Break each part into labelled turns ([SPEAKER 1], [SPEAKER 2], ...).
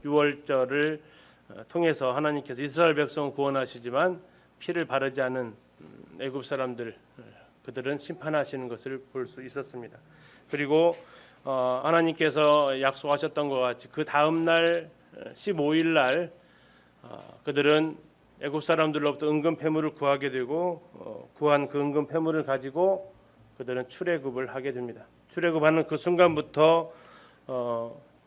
[SPEAKER 1] 유월절을 통해서 하나님께서 이스라엘 백성을 구원하시지만 피를 바르지 않은 애굽 사람들 그들은 심판하시는 것을 볼 수 있었습니다. 그리고 하나님께서 약속하셨던 것 같이 그 다음 날 15일 날 그들은 애굽 사람들로부터 은금 패물을 구하게 되고 구한 그 은금 패물을 가지고 그들은 출애굽을 하게 됩니다. 출애굽하는 그 순간부터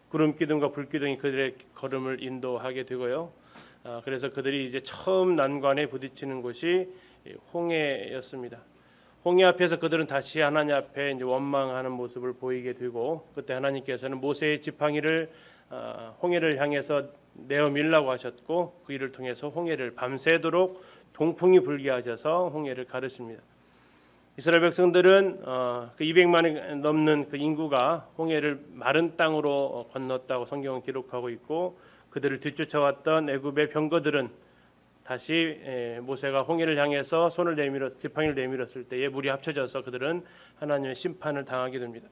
[SPEAKER 1] 구름 기둥과 불 기둥이 그들의 걸음을 인도하게 되고요. 그래서 그들이 이제 처음 난관에 부딪히는 곳이 홍해였습니다. 홍해 앞에서 그들은 다시 하나님 앞에 이제 원망하는 모습을 보이게 되고 그때 하나님께서는 모세의 지팡이를 홍해를 향해서 내어 밀라고 하셨고 그 일을 통해서 홍해를 밤새도록 동풍이 불게 하셔서 홍해를 가르십니다. 이스라엘 백성들은 그 200만이 넘는 그 인구가 홍해를 마른 땅으로 건넜다고 성경은 기록하고 있고 그들을 뒤쫓아왔던 애굽의 병거들은 다시 모세가 홍해를 향해서 손을 지팡이를 내밀었을 때에 물이 합쳐져서 그들은 하나님의 심판을 당하게 됩니다.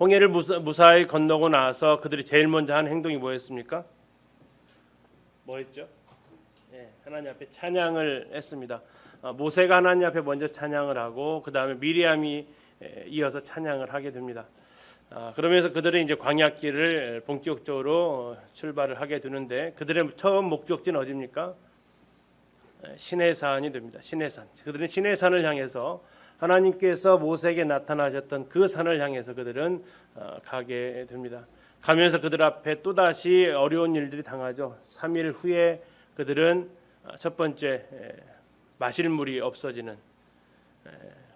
[SPEAKER 1] 홍해를 무사히 건너고 나서 그들이 제일 먼저 한 행동이 뭐였습니까? 뭐였죠? 하나님 앞에 찬양을 했습니다. 모세가 하나님 앞에 먼저 찬양을 하고 그 다음에 미리암이 이어서 찬양을 하게 됩니다. 그러면서 그들은 이제 광야길을 본격적으로 출발을 하게 되는데 그들의 처음 목적지는 어디입니까? 시내산이 됩니다. 시내산. 그들은 시내산을 향해서 하나님께서 모세에게 나타나셨던 그 산을 향해서 그들은 가게 됩니다. 가면서 그들 앞에 또다시 어려운 일들이 당하죠. 3일 후에 그들은 첫 번째 마실 물이 없어지는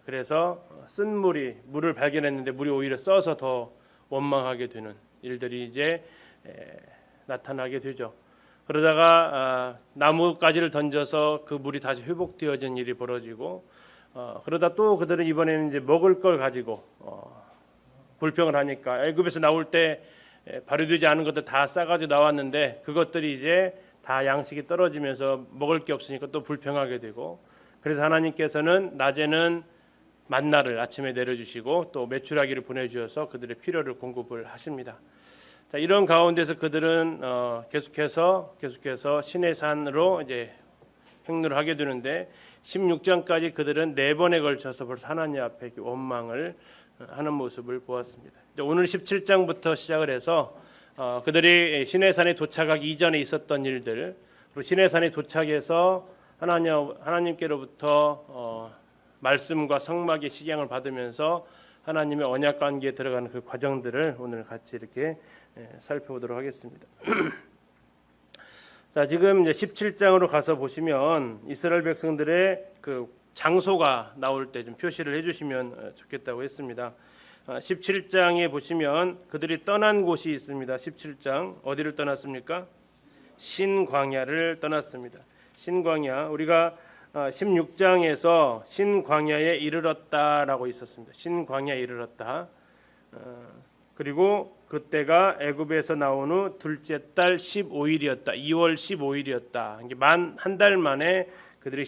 [SPEAKER 1] 그래서 쓴 물을 발견했는데 물이 오히려 써서 더 원망하게 되는 일들이 이제 나타나게 되죠. 그러다가 나뭇가지를 던져서 그 물이 다시 회복되어진 일이 벌어지고 그러다 또 그들은 이번에는 이제 먹을 걸 가지고 불평을 하니까 애굽에서 나올 때 발효되지 않은 것들 다 싸가지고 나왔는데 그것들이 이제 다 양식이 떨어지면서 먹을 게 없으니까 또 불평하게 되고 그래서 하나님께서는 낮에는 만나를 아침에 내려주시고 또 메추라기를 보내주셔서 그들의 필요를 공급을 하십니다. 자, 이런 가운데서 그들은 계속해서 시내산으로 이제 행로를 하게 되는데 16장까지 그들은 4번에 걸쳐서 벌써 하나님 앞에 원망을 하는 모습을 보았습니다. 오늘 17장부터 시작을 해서 그들이 시내산에 도착하기 이전에 있었던 일들 그리고 시내산에 도착해서 하나님께로부터 말씀과 성막의 식양을 받으면서 하나님의 언약 관계에 들어가는 그 과정들을 오늘 같이 이렇게 살펴보도록 하겠습니다. 자, 지금 이제 17장으로 가서 보시면 이스라엘 백성들의 그 장소가 나올 때 좀 표시를 해주시면 좋겠다고 했습니다. 17장에 보시면 그들이 떠난 곳이 있습니다. 17장 어디를 떠났습니까? 신광야를 떠났습니다. 신광야 우리가 16장에서 신광야에 이르렀다라고 있었습니다. 신광야에 이르렀다. 그리고 그때가 애굽에서 나온 후 둘째 달 15일이었다. 2월 15일이었다. 이게 만 한 달 만에 그들이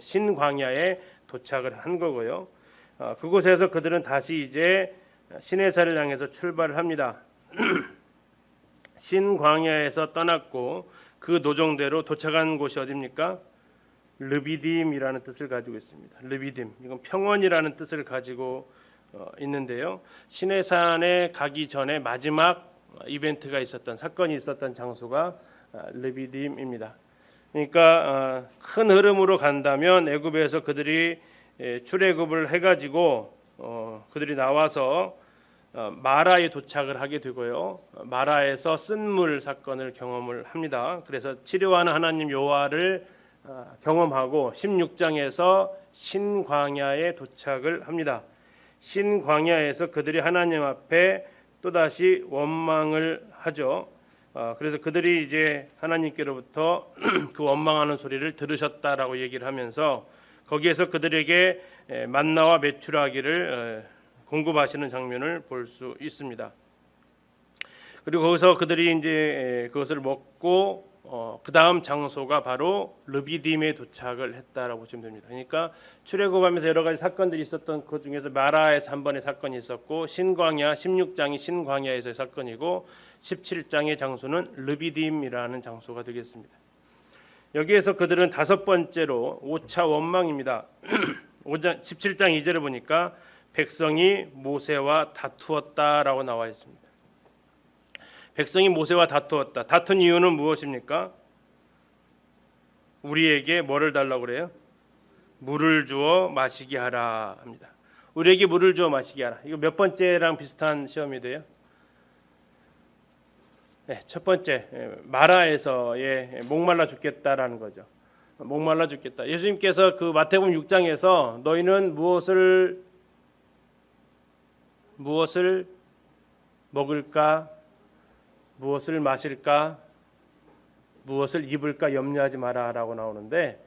[SPEAKER 1] 신광야에 도착을 한 거고요. 그곳에서 그들은 다시 이제 시내산을 향해서 출발을 합니다. 신광야에서 떠났고 그 노정대로 도착한 곳이 어디입니까? 르비딤이라는 뜻을 가지고 있습니다. 르비딤 이건 평원이라는 뜻을 가지고 있는데요. 시내산에 가기 전에 마지막 이벤트가 있었던 사건이 있었던 장소가 르비딤입니다. 그러니까 큰 흐름으로 간다면 애굽에서 그들이 출애굽을 해가지고 그들이 나와서 마라에 도착을 하게 되고요. 마라에서 쓴물 사건을 경험을 합니다. 그래서 치료하는 하나님 여호와를 경험하고 16장에서 신광야에 도착을 합니다. 신광야에서 그들이 하나님 앞에 또다시 원망을 하죠. 그래서 그들이 이제 하나님께로부터 그 원망하는 소리를 들으셨다라고 얘기를 하면서 거기에서 그들에게 만나와 메추라기를 공급하시는 장면을 볼 수 있습니다. 그리고 거기서 그들이 이제 그것을 먹고 그 다음 장소가 바로 르비딤에 도착을 했다라고 보시면 됩니다. 그러니까 출애굽하면서 여러 가지 사건들이 있었던 그 중에서 마라에서 한 번의 사건이 있었고, 신광야 16장이 신광야에서의 사건이고, 17장의 장소는 르비딤이라는 장소가 되겠습니다. 여기에서 그들은 다섯 번째로 5차 원망입니다. 17장 2절에 보니까 백성이 모세와 다투었다라고 나와 있습니다. 백성이 모세와 다투었다. 다툰 이유는 무엇입니까? 우리에게 뭐를 달라고 그래요? 물을 주어 마시게 하라 합니다. 우리에게 물을 주어 마시게 하라. 이거 몇 번째랑 비슷한 시험이 돼요? 네, 첫 번째, 마라에서의 목말라 죽겠다라는 거죠. 목말라 죽겠다. 예수님께서 그 마태복음 6장에서 너희는 무엇을 먹을까, 무엇을 마실까, 무엇을 입을까 염려하지 마라라고 나오는데,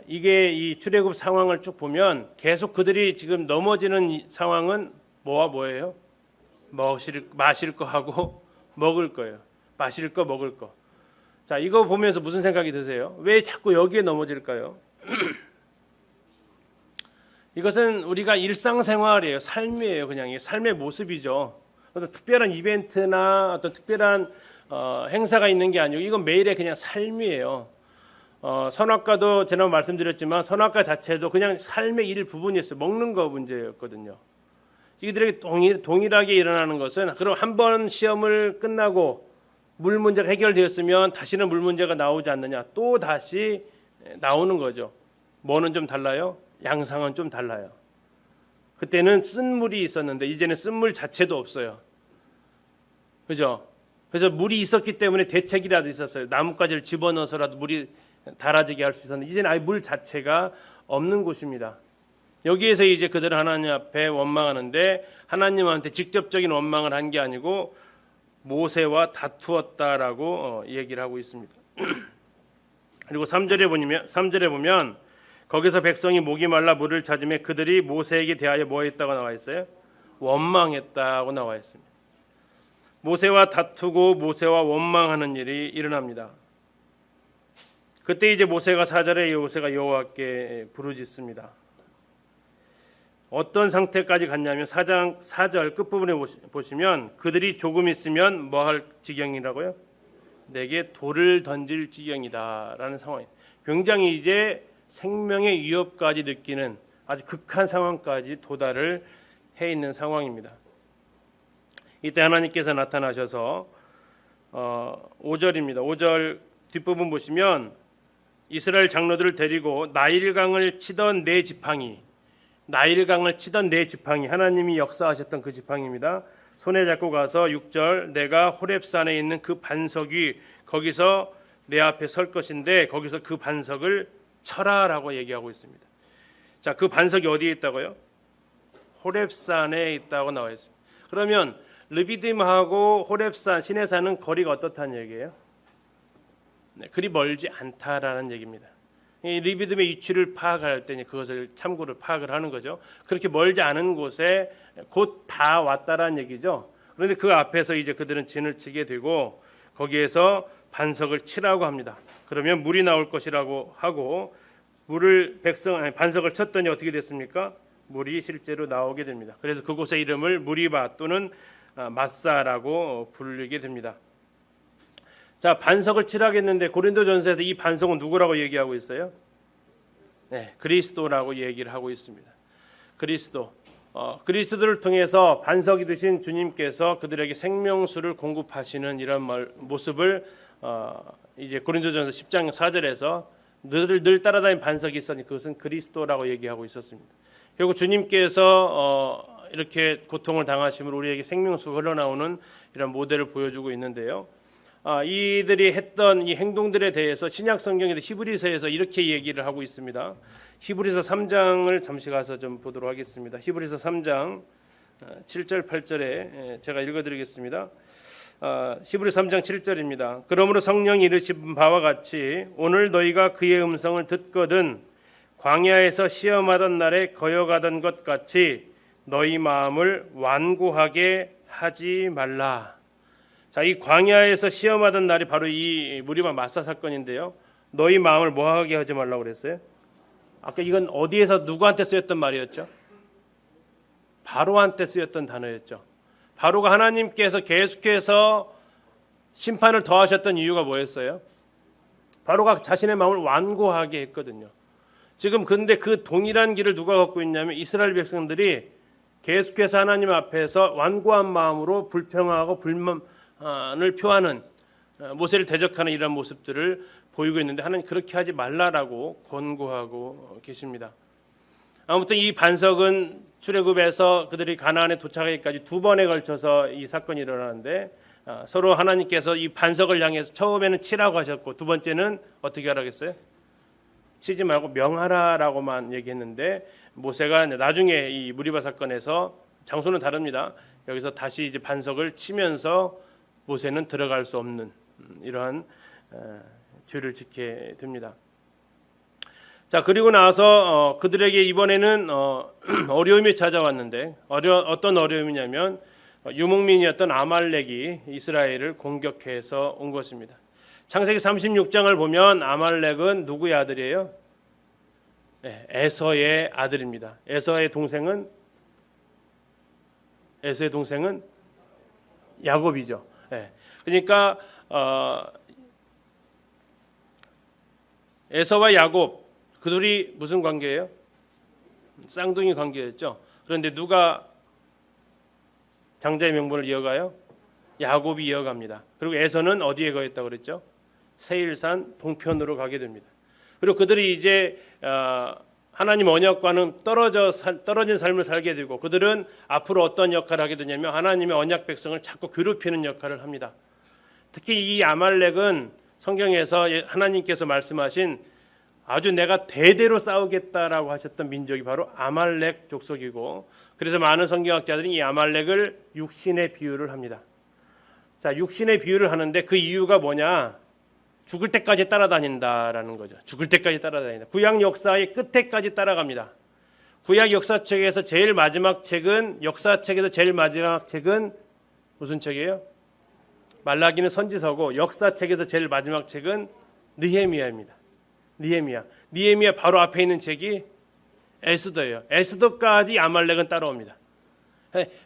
[SPEAKER 1] 이게 이 출애굽 상황을 쭉 보면 계속 그들이 지금 넘어지는 상황은 뭐와 뭐예요? 마실 거 하고 먹을 거예요. 마실 거, 먹을 거. 자, 이거 보면서 무슨 생각이 드세요? 왜 자꾸 여기에 넘어질까요? 이것은 우리가 일상생활이에요. 삶이에요. 그냥 삶의 모습이죠. 어떤 특별한 이벤트나 어떤 특별한 행사가 있는 게 아니고 이건 매일의 그냥 삶이에요. 선악과도 지난번 말씀드렸지만 선악과 자체도 그냥 삶의 일부분이었어요. 먹는 거 문제였거든요. 이들에게 동일하게 일어나는 것은, 그럼 한 번 시험을 끝나고 물 문제가 해결되었으면 다시는 물 문제가 나오지 않느냐, 또 다시 나오는 거죠. 뭐는 좀 달라요? 양상은 좀 달라요. 그때는 쓴물이 있었는데 이제는 쓴물 자체도 없어요. 그죠? 그래서 물이 있었기 때문에 대책이라도 있었어요. 나뭇가지를 집어넣어서라도 물이 달아지게 할 수 있었는데 이제는 아예 물 자체가 없는 곳입니다. 여기에서 이제 그들은 하나님 앞에 원망하는데, 하나님한테 직접적인 원망을 한 게 아니고 모세와 다투었다라고 얘기를 하고 있습니다. 그리고 3절에 보면 거기서 백성이 목이 말라 물을 찾으며 그들이 모세에게 대하여 뭐 했다고 나와 있어요? 원망했다고 나와 있습니다. 모세와 다투고 모세와 원망하는 일이 일어납니다. 그때 이제 모세가 4절에 모세가 여호와께 부르짖습니다. 어떤 상태까지 갔냐면 4절 끝부분에 보시면 그들이 조금 있으면 뭐 할 지경이라고요? 내게 돌을 던질 지경이다라는 상황이에요. 굉장히 이제 생명의 위협까지 느끼는 아주 극한 상황까지 도달을 해 있는 상황입니다. 이때 하나님께서 나타나셔서 5절입니다. 5절 뒷부분 보시면 이스라엘 장로들을 데리고 나일강을 치던 네 지팡이, 하나님이 역사하셨던 그 지팡이입니다. 손에 잡고 가서 6절 내가 호렙산에 있는 그 반석 위 거기서 내 앞에 설 것인데 거기서 그 반석을 쳐라라고 얘기하고 있습니다. 자, 그 반석이 어디에 있다고요? 호렙산에 있다고 나와 있습니다. 그러면 르비딤하고 호렙산, 시내산은 거리가 어떻다는 얘기예요? 네, 그리 멀지 않다라는 얘기입니다. 이 르비딤의 위치를 파악할 때 그것을 참고를 파악을 하는 거죠. 그렇게 멀지 않은 곳에 곧 다 왔다라는 얘기죠. 그런데 그 앞에서 이제 그들은 진을 치게 되고 거기에서 반석을 치라고 합니다. 그러면 물이 나올 것이라고 하고 반석을 쳤더니 어떻게 됐습니까? 물이 실제로 나오게 됩니다. 그래서 그곳의 이름을 무리바 또는 마사라고 부르게 됩니다. 자, 반석을 치라겠는데 고린도전서에서 이 반석은 누구라고 얘기하고 있어요? 네, 그리스도라고 얘기를 하고 있습니다. 그리스도를 통해서 반석이 되신 주님께서 그들에게 생명수를 공급하시는 이런 모습을 이제 고린도전서 10장 4절에서 늘 따라다니는 반석이 있었니 그것은 그리스도라고 얘기하고 있었습니다. 결국 주님께서 이렇게 고통을 당하심으로 우리에게 생명수가 흘러나오는 이런 모델을 보여주고 있는데요. 이들이 했던 이 행동들에 대해서 신약 성경에서 히브리서에서 이렇게 얘기를 하고 있습니다. 히브리서 3장을 잠시 가서 좀 보도록 하겠습니다. 히브리서 3장 7절 8절에 제가 읽어드리겠습니다. 히브리서 3장 7절입니다. 그러므로 성령이 이르신 바와 같이 오늘 너희가 그의 음성을 듣거든 광야에서 시험하던 날에 거여가던 것 같이 너희 마음을 완고하게 하지 말라. 자, 이 광야에서 시험하던 날이 바로 이 무리바 마사 사건인데요. 너희 마음을 뭐하게 하지 말라고 그랬어요? 아까 이건 어디에서 누구한테 쓰였던 말이었죠? 바로한테 쓰였던 단어였죠. 바로가 하나님께서 계속해서 심판을 더하셨던 이유가 뭐였어요? 바로가 자신의 마음을 완고하게 했거든요. 지금 근데 그 동일한 길을 누가 걷고 있냐면 이스라엘 백성들이 계속해서 하나님 앞에서 완고한 마음으로 불평하고 불만을 표하는, 모세를 대적하는 이런 모습들을 보이고 있는데 하나님 그렇게 하지 말라라고 권고하고 계십니다. 아무튼 이 반석은 출애굽에서 그들이 가나안에 도착하기까지 두 번에 걸쳐서 이 사건이 일어나는데, 서로 하나님께서 이 반석을 향해서 처음에는 치라고 하셨고 두 번째는 어떻게 하라고 했어요? 치지 말고 명하라라고만 얘기했는데, 모세가 나중에 이 무리바 사건에서 장소는 다릅니다. 여기서 다시 이제 반석을 치면서 모세는 들어갈 수 없는 이러한 죄를 짓게 됩니다. 자, 그리고 나서 그들에게 이번에는 어려움이 찾아왔는데, 어떤 어려움이냐면 유목민이었던 아말렉이 이스라엘을 공격해서 온 것입니다. 창세기 36장을 보면 아말렉은 누구의 아들이에요? 네, 에서의 아들입니다. 에서의 동생은 야곱이죠. 네. 그러니까 에서와 야곱, 그 둘이 무슨 관계예요? 쌍둥이 관계였죠. 그런데 누가 장자의 명분을 이어가요? 야곱이 이어갑니다. 그리고 에서는 어디에 거했다고 그랬죠? 세일산 동편으로 가게 됩니다. 그리고 그들이 이제 하나님 언약과는 떨어진 삶을 살게 되고, 그들은 앞으로 어떤 역할을 하게 되냐면 하나님의 언약 백성을 자꾸 괴롭히는 역할을 합니다. 특히 이 아말렉은 성경에서 하나님께서 말씀하신 아주 내가 대대로 싸우겠다라고 하셨던 민족이 바로 아말렉 족속이고, 그래서 많은 성경학자들이 이 아말렉을 육신의 비유를 합니다. 자, 육신의 비유를 하는데 그 이유가 뭐냐? 죽을 때까지 따라다닌다라는 거죠. 죽을 때까지 따라다닌다. 구약 역사의 끝에까지 따라갑니다. 구약 역사책에서 제일 마지막 책은, 역사책에서 제일 마지막 책은 무슨 책이에요? 말라기는 선지서고, 역사책에서 제일 마지막 책은 느헤미야입니다. 느헤미야 바로 앞에 있는 책이 에스더예요. 에스더까지 아말렉은 따라옵니다.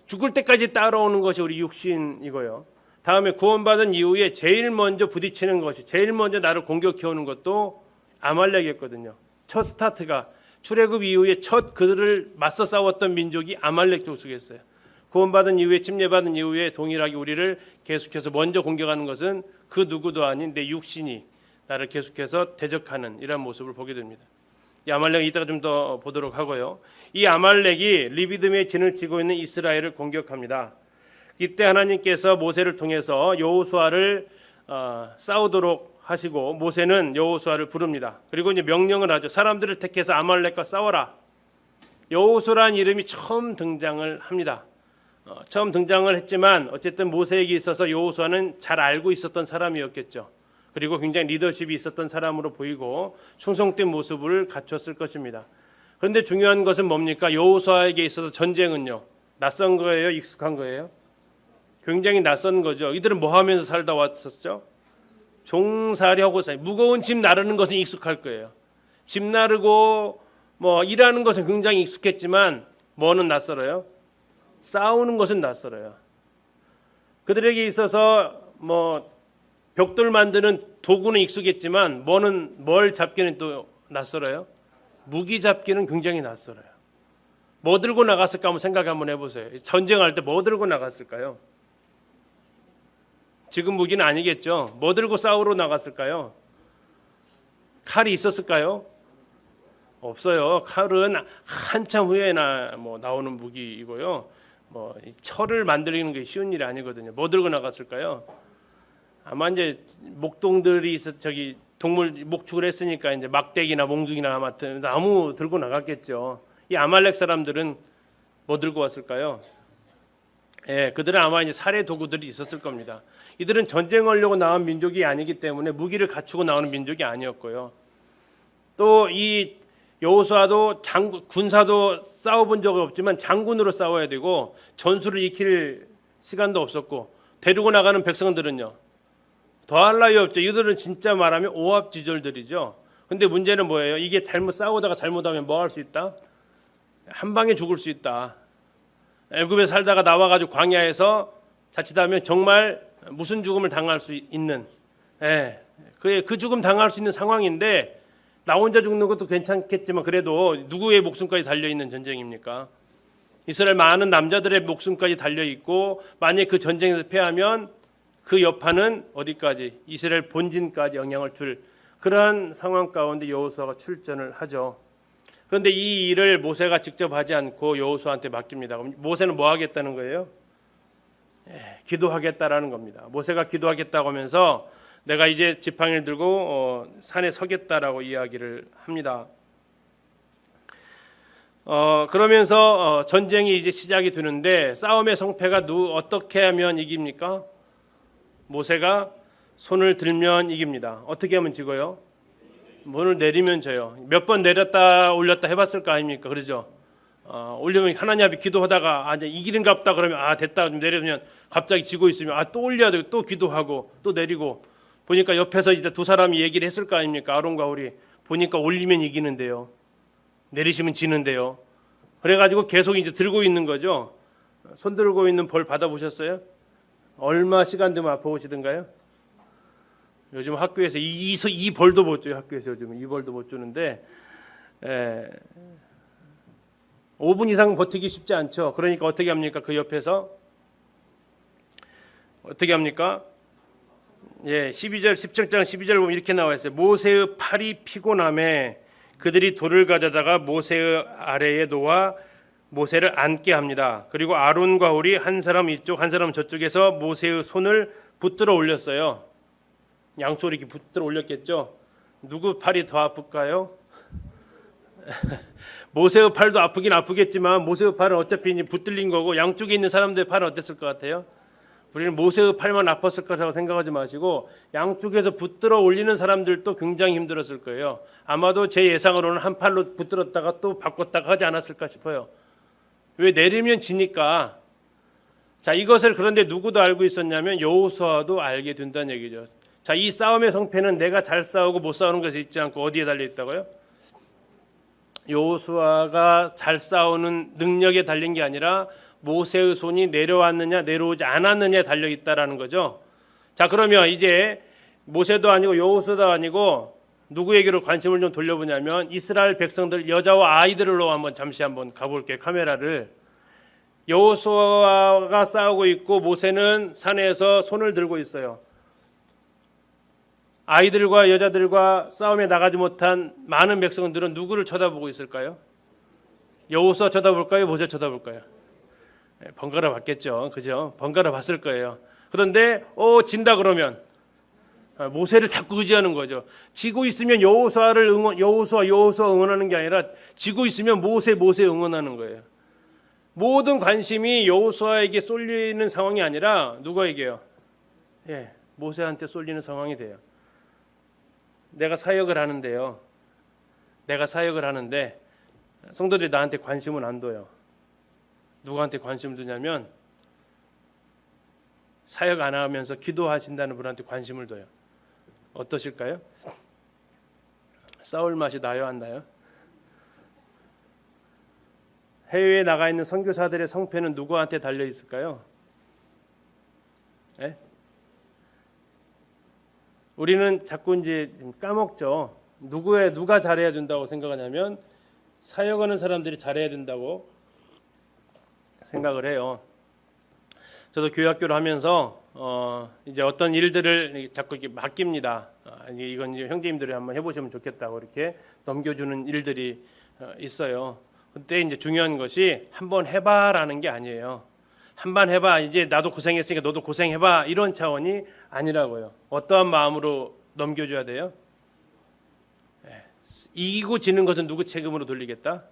[SPEAKER 1] 죽을 때까지 따라오는 것이 우리 육신이고요. 다음에 구원받은 이후에 제일 먼저 부딪히는 것이, 제일 먼저 나를 공격해오는 것도 아말렉이었거든요. 첫 스타트가 출애굽 이후에 첫 그들을 맞서 싸웠던 민족이 아말렉 족속이었어요. 구원받은 이후에, 침례받은 이후에 동일하게 우리를 계속해서 먼저 공격하는 것은 그 누구도 아닌 내 육신이 나를 계속해서 대적하는 이런 모습을 보게 됩니다. 이 아말렉 이따가 좀 더 보도록 하고요. 이 아말렉이 리비딤의 진을 치고 있는 이스라엘을 공격합니다. 이때 하나님께서 모세를 통해서 여호수아를 싸우도록 하시고, 모세는 여호수아를 부릅니다. 그리고 이제 명령을 하죠. 사람들을 택해서 아말렉과 싸워라. 여호수아라는 이름이 처음 등장을 합니다. 처음 등장을 했지만 어쨌든 모세에게 있어서 여호수아는 잘 알고 있었던 사람이었겠죠. 그리고 굉장히 리더십이 있었던 사람으로 보이고 충성된 모습을 갖췄을 것입니다. 그런데 중요한 것은 뭡니까? 여호수아에게 있어서 전쟁은요, 낯선 거예요? 익숙한 거예요? 굉장히 낯선 거죠. 이들은 뭐 하면서 살다 왔었죠? 종살이하고 무거운 짐 나르는 것은 익숙할 거예요. 짐 나르고 뭐 일하는 것은 굉장히 익숙했지만 뭐는 낯설어요? 싸우는 것은 낯설어요. 그들에게 있어서 뭐 벽돌 만드는 도구는 익숙했지만 뭘 잡기는 또 낯설어요? 무기 잡기는 굉장히 낯설어요. 뭐 들고 나갔을까 한번 생각 한번 해보세요. 전쟁할 때 뭐 들고 나갔을까요? 지금 무기는 아니겠죠. 뭐 들고 싸우러 나갔을까요? 칼이 있었을까요? 없어요. 칼은 한참 후에 나오는 무기이고요. 뭐 철을 만들기는 게 쉬운 일이 아니거든요. 뭐 들고 나갔을까요? 아마 이제 목동들이 동물 목축을 했으니까 이제 막대기나 몽둥이나 아무튼 나무 들고 나갔겠죠. 이 아말렉 사람들은 뭐 들고 왔을까요? 그들은 아마 이제 살해 도구들이 있었을 겁니다. 이들은 전쟁하려고 나온 민족이 아니기 때문에 무기를 갖추고 나오는 민족이 아니었고요. 또 이 여호수아도 군사도 싸워본 적이 없지만 장군으로 싸워야 되고 전술을 익힐 시간도 없었고, 데리고 나가는 백성들은요. 더할 나위 없죠. 이들은 진짜 말하면 오합지졸들이죠. 근데 문제는 뭐예요? 이게 잘못 싸우다가 잘못하면 뭐 할 수 있다? 한 방에 죽을 수 있다. 애굽에 살다가 나와가지고 광야에서 자칫하면 정말 무슨 죽음을 당할 수 있는, 그 죽음 당할 수 있는 상황인데 나 혼자 죽는 것도 괜찮겠지만 그래도 누구의 목숨까지 달려 있는 전쟁입니까? 이스라엘 많은 남자들의 목숨까지 달려 있고 만약 그 전쟁에서 패하면 그 여파는 어디까지? 이스라엘 본진까지 영향을 줄 그러한 상황 가운데 여호수아가 출전을 하죠. 그런데 이 일을 모세가 직접 하지 않고 여호수아한테 맡깁니다. 그럼 모세는 뭐 하겠다는 거예요? 기도하겠다라는 겁니다. 모세가 기도하겠다고 하면서 내가 이제 지팡이를 들고 산에 서겠다라고 이야기를 합니다. 그러면서 전쟁이 이제 시작이 되는데 싸움의 성패가 어떻게 하면 이깁니까? 모세가 손을 들면 이깁니다. 어떻게 하면 지고요? 손을 내리면 져요. 몇 번 내렸다 올렸다 해봤을 거 아닙니까? 그러죠? 올리면 하나님 앞에 기도하다가 이제 이기는가 보다 그러면 됐다 좀 내려면 갑자기 지고 있으면 또 올려야 되고 또 기도하고 또 내리고 보니까 옆에서 이제 두 사람이 얘기를 했을 거 아닙니까? 아론과 홀이 보니까 올리면 이기는데요. 내리시면 지는데요. 그래가지고 계속 이제 들고 있는 거죠. 손 들고 있는 벌 받아보셨어요? 얼마 시간 되면 아파오시던가요? 요즘 학교에서 이 벌도 못 줘요. 학교에서 요즘 이 벌도 못 주는데 5분 이상 버티기 쉽지 않죠. 그러니까 어떻게 합니까? 그 옆에서 어떻게 합니까? 12절 17장 12절 보면 이렇게 나와 있어요. 모세의 팔이 피곤함에 그들이 돌을 가져다가 모세의 아래에 놓아 모세를 앉게 합니다. 그리고 아론과 홀이 한 사람 이쪽 한 사람 저쪽에서 모세의 손을 붙들어 올렸어요. 양손을 이렇게 붙들어 올렸겠죠. 누구 팔이 더 아플까요? 모세의 팔도 아프긴 아프겠지만 모세의 팔은 어차피 붙들린 거고 양쪽에 있는 사람들의 팔은 어땠을 것 같아요? 우리는 모세의 팔만 아팠을 거라고 생각하지 마시고 양쪽에서 붙들어 올리는 사람들도 굉장히 힘들었을 거예요. 아마도 제 예상으로는 한 팔로 붙들었다가 또 바꿨다가 하지 않았을까 싶어요. 왜? 내리면 지니까. 자, 이것을 그런데 누구도 알고 있었냐면 여호수아도 알게 된다는 얘기죠. 자, 이 싸움의 성패는 내가 잘 싸우고 못 싸우는 것에 있지 않고 어디에 달려 있다고요? 여호수아가 잘 싸우는 능력에 달린 게 아니라 모세의 손이 내려왔느냐 내려오지 않았느냐에 달려 있다라는 거죠. 자, 그러면 이제 모세도 아니고 여호수아도 아니고 누구에게로 관심을 좀 돌려보냐면 이스라엘 백성들 여자와 아이들로 잠시 한번 가볼게요. 카메라를. 여호수아가 싸우고 있고 모세는 산에서 손을 들고 있어요. 아이들과 여자들과 싸움에 나가지 못한 많은 백성들은 누구를 쳐다보고 있을까요? 여호수아 쳐다볼까요? 모세 쳐다볼까요? 번갈아 봤겠죠. 그죠? 번갈아 봤을 거예요. 그런데 진다 그러면 모세를 자꾸 의지하는 거죠. 지고 있으면 여호수아 응원하는 게 아니라 지고 있으면 모세 응원하는 거예요. 모든 관심이 여호수아에게 쏠리는 상황이 아니라 누구에게요? 모세한테 쏠리는 상황이 돼요. 내가 사역을 하는데 성도들이 나한테 관심은 안 둬요. 누구한테 관심을 두냐면 사역 안 하면서 기도하신다는 분한테 관심을 둬요. 어떠실까요? 싸울 맛이 나요, 안 나요? 해외에 나가 있는 선교사들의 성패는 누구한테 달려 있을까요? 우리는 자꾸 이제 까먹죠. 누가 잘해야 된다고 생각하냐면 사역하는 사람들이 잘해야 된다고 생각을 해요. 저도 교회학교를 하면서 이제 어떤 일들을 자꾸 이렇게 맡깁니다. 이건 이제 형제님들이 한번 해보시면 좋겠다고 이렇게 넘겨주는 일들이 있어요. 그때 이제 중요한 것이 한번 해봐라는 게 아니에요. 한번 해봐. 이제 나도 고생했으니까 너도 고생해봐. 이런 차원이 아니라고요. 어떠한 마음으로 넘겨줘야 돼요? 이기고 지는 것은 누구 책임으로 돌리겠다?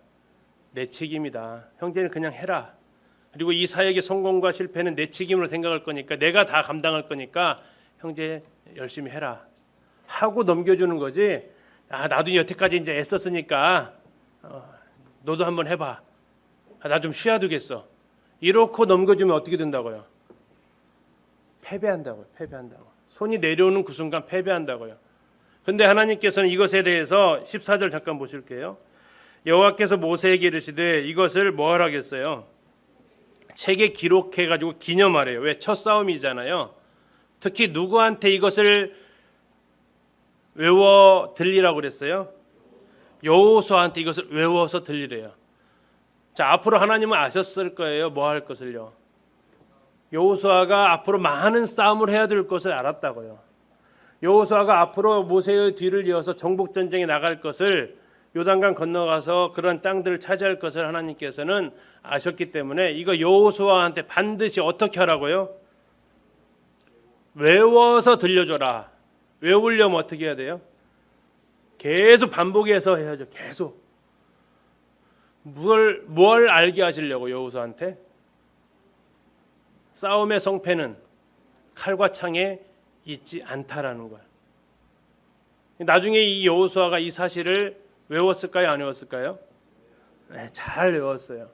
[SPEAKER 1] 내 책임이다. 형제는 그냥 해라. 그리고 이 사역의 성공과 실패는 내 책임으로 생각할 거니까 내가 다 감당할 거니까 형제 열심히 해라 하고 넘겨주는 거지. 나도 여태까지 이제 애썼으니까 너도 한번 해봐. 나 좀 쉬어두겠어. 이렇게 넘겨주면 어떻게 된다고요? 패배한다고요. 패배한다고. 손이 내려오는 그 순간 패배한다고요. 근데 하나님께서는 이것에 대해서 14절 잠깐 보실게요. 여호와께서 모세에게 이르시되 이것을 뭐 하라겠어요? 책에 기록해 가지고 기념하래요. 왜? 첫 싸움이잖아요. 특히 누구한테 이것을 외워 들리라고 그랬어요? 여호수아한테 이것을 외워서 들리래요. 자, 앞으로 하나님은 아셨을 거예요. 뭐 할 것을요? 여호수아가 앞으로 많은 싸움을 해야 될 것을 알았다고요. 여호수아가 앞으로 모세의 뒤를 이어서 정복 전쟁에 나갈 것을, 요단강 건너가서 그런 땅들을 차지할 것을 하나님께서는 아셨기 때문에 이거 여호수아한테 반드시 어떻게 하라고요? 외워서 들려줘라. 외우려면 어떻게 해야 돼요? 계속 반복해서 해야죠. 계속. 뭘 알게 하시려고 여호수아한테? 싸움의 성패는 칼과 창에 있지 않다라는 거예요. 나중에 이 여호수아가 이 사실을 외웠을까요? 안 외웠을까요? 네, 잘 외웠어요.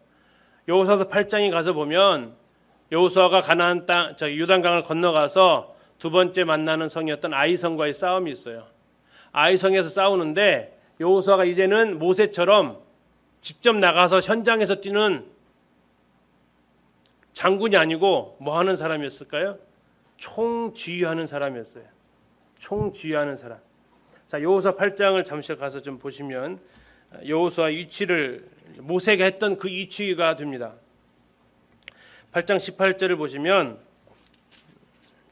[SPEAKER 1] 여호수아서 8장에 가서 보면 여호수아가 가나안 땅, 요단강을 건너가서 두 번째 만나는 성이었던 아이성과의 싸움이 있어요. 아이성에서 싸우는데 여호수아가 이제는 모세처럼 직접 나가서 현장에서 뛰는 장군이 아니고 뭐 하는 사람이었을까요? 총지휘하는 사람이었어요. 총지휘하는 사람. 자, 여호수아 8장을 잠시 가서 좀 보시면 여호수아 위치를 모세가 했던 그 위치가 됩니다. 8장 18절을 보시면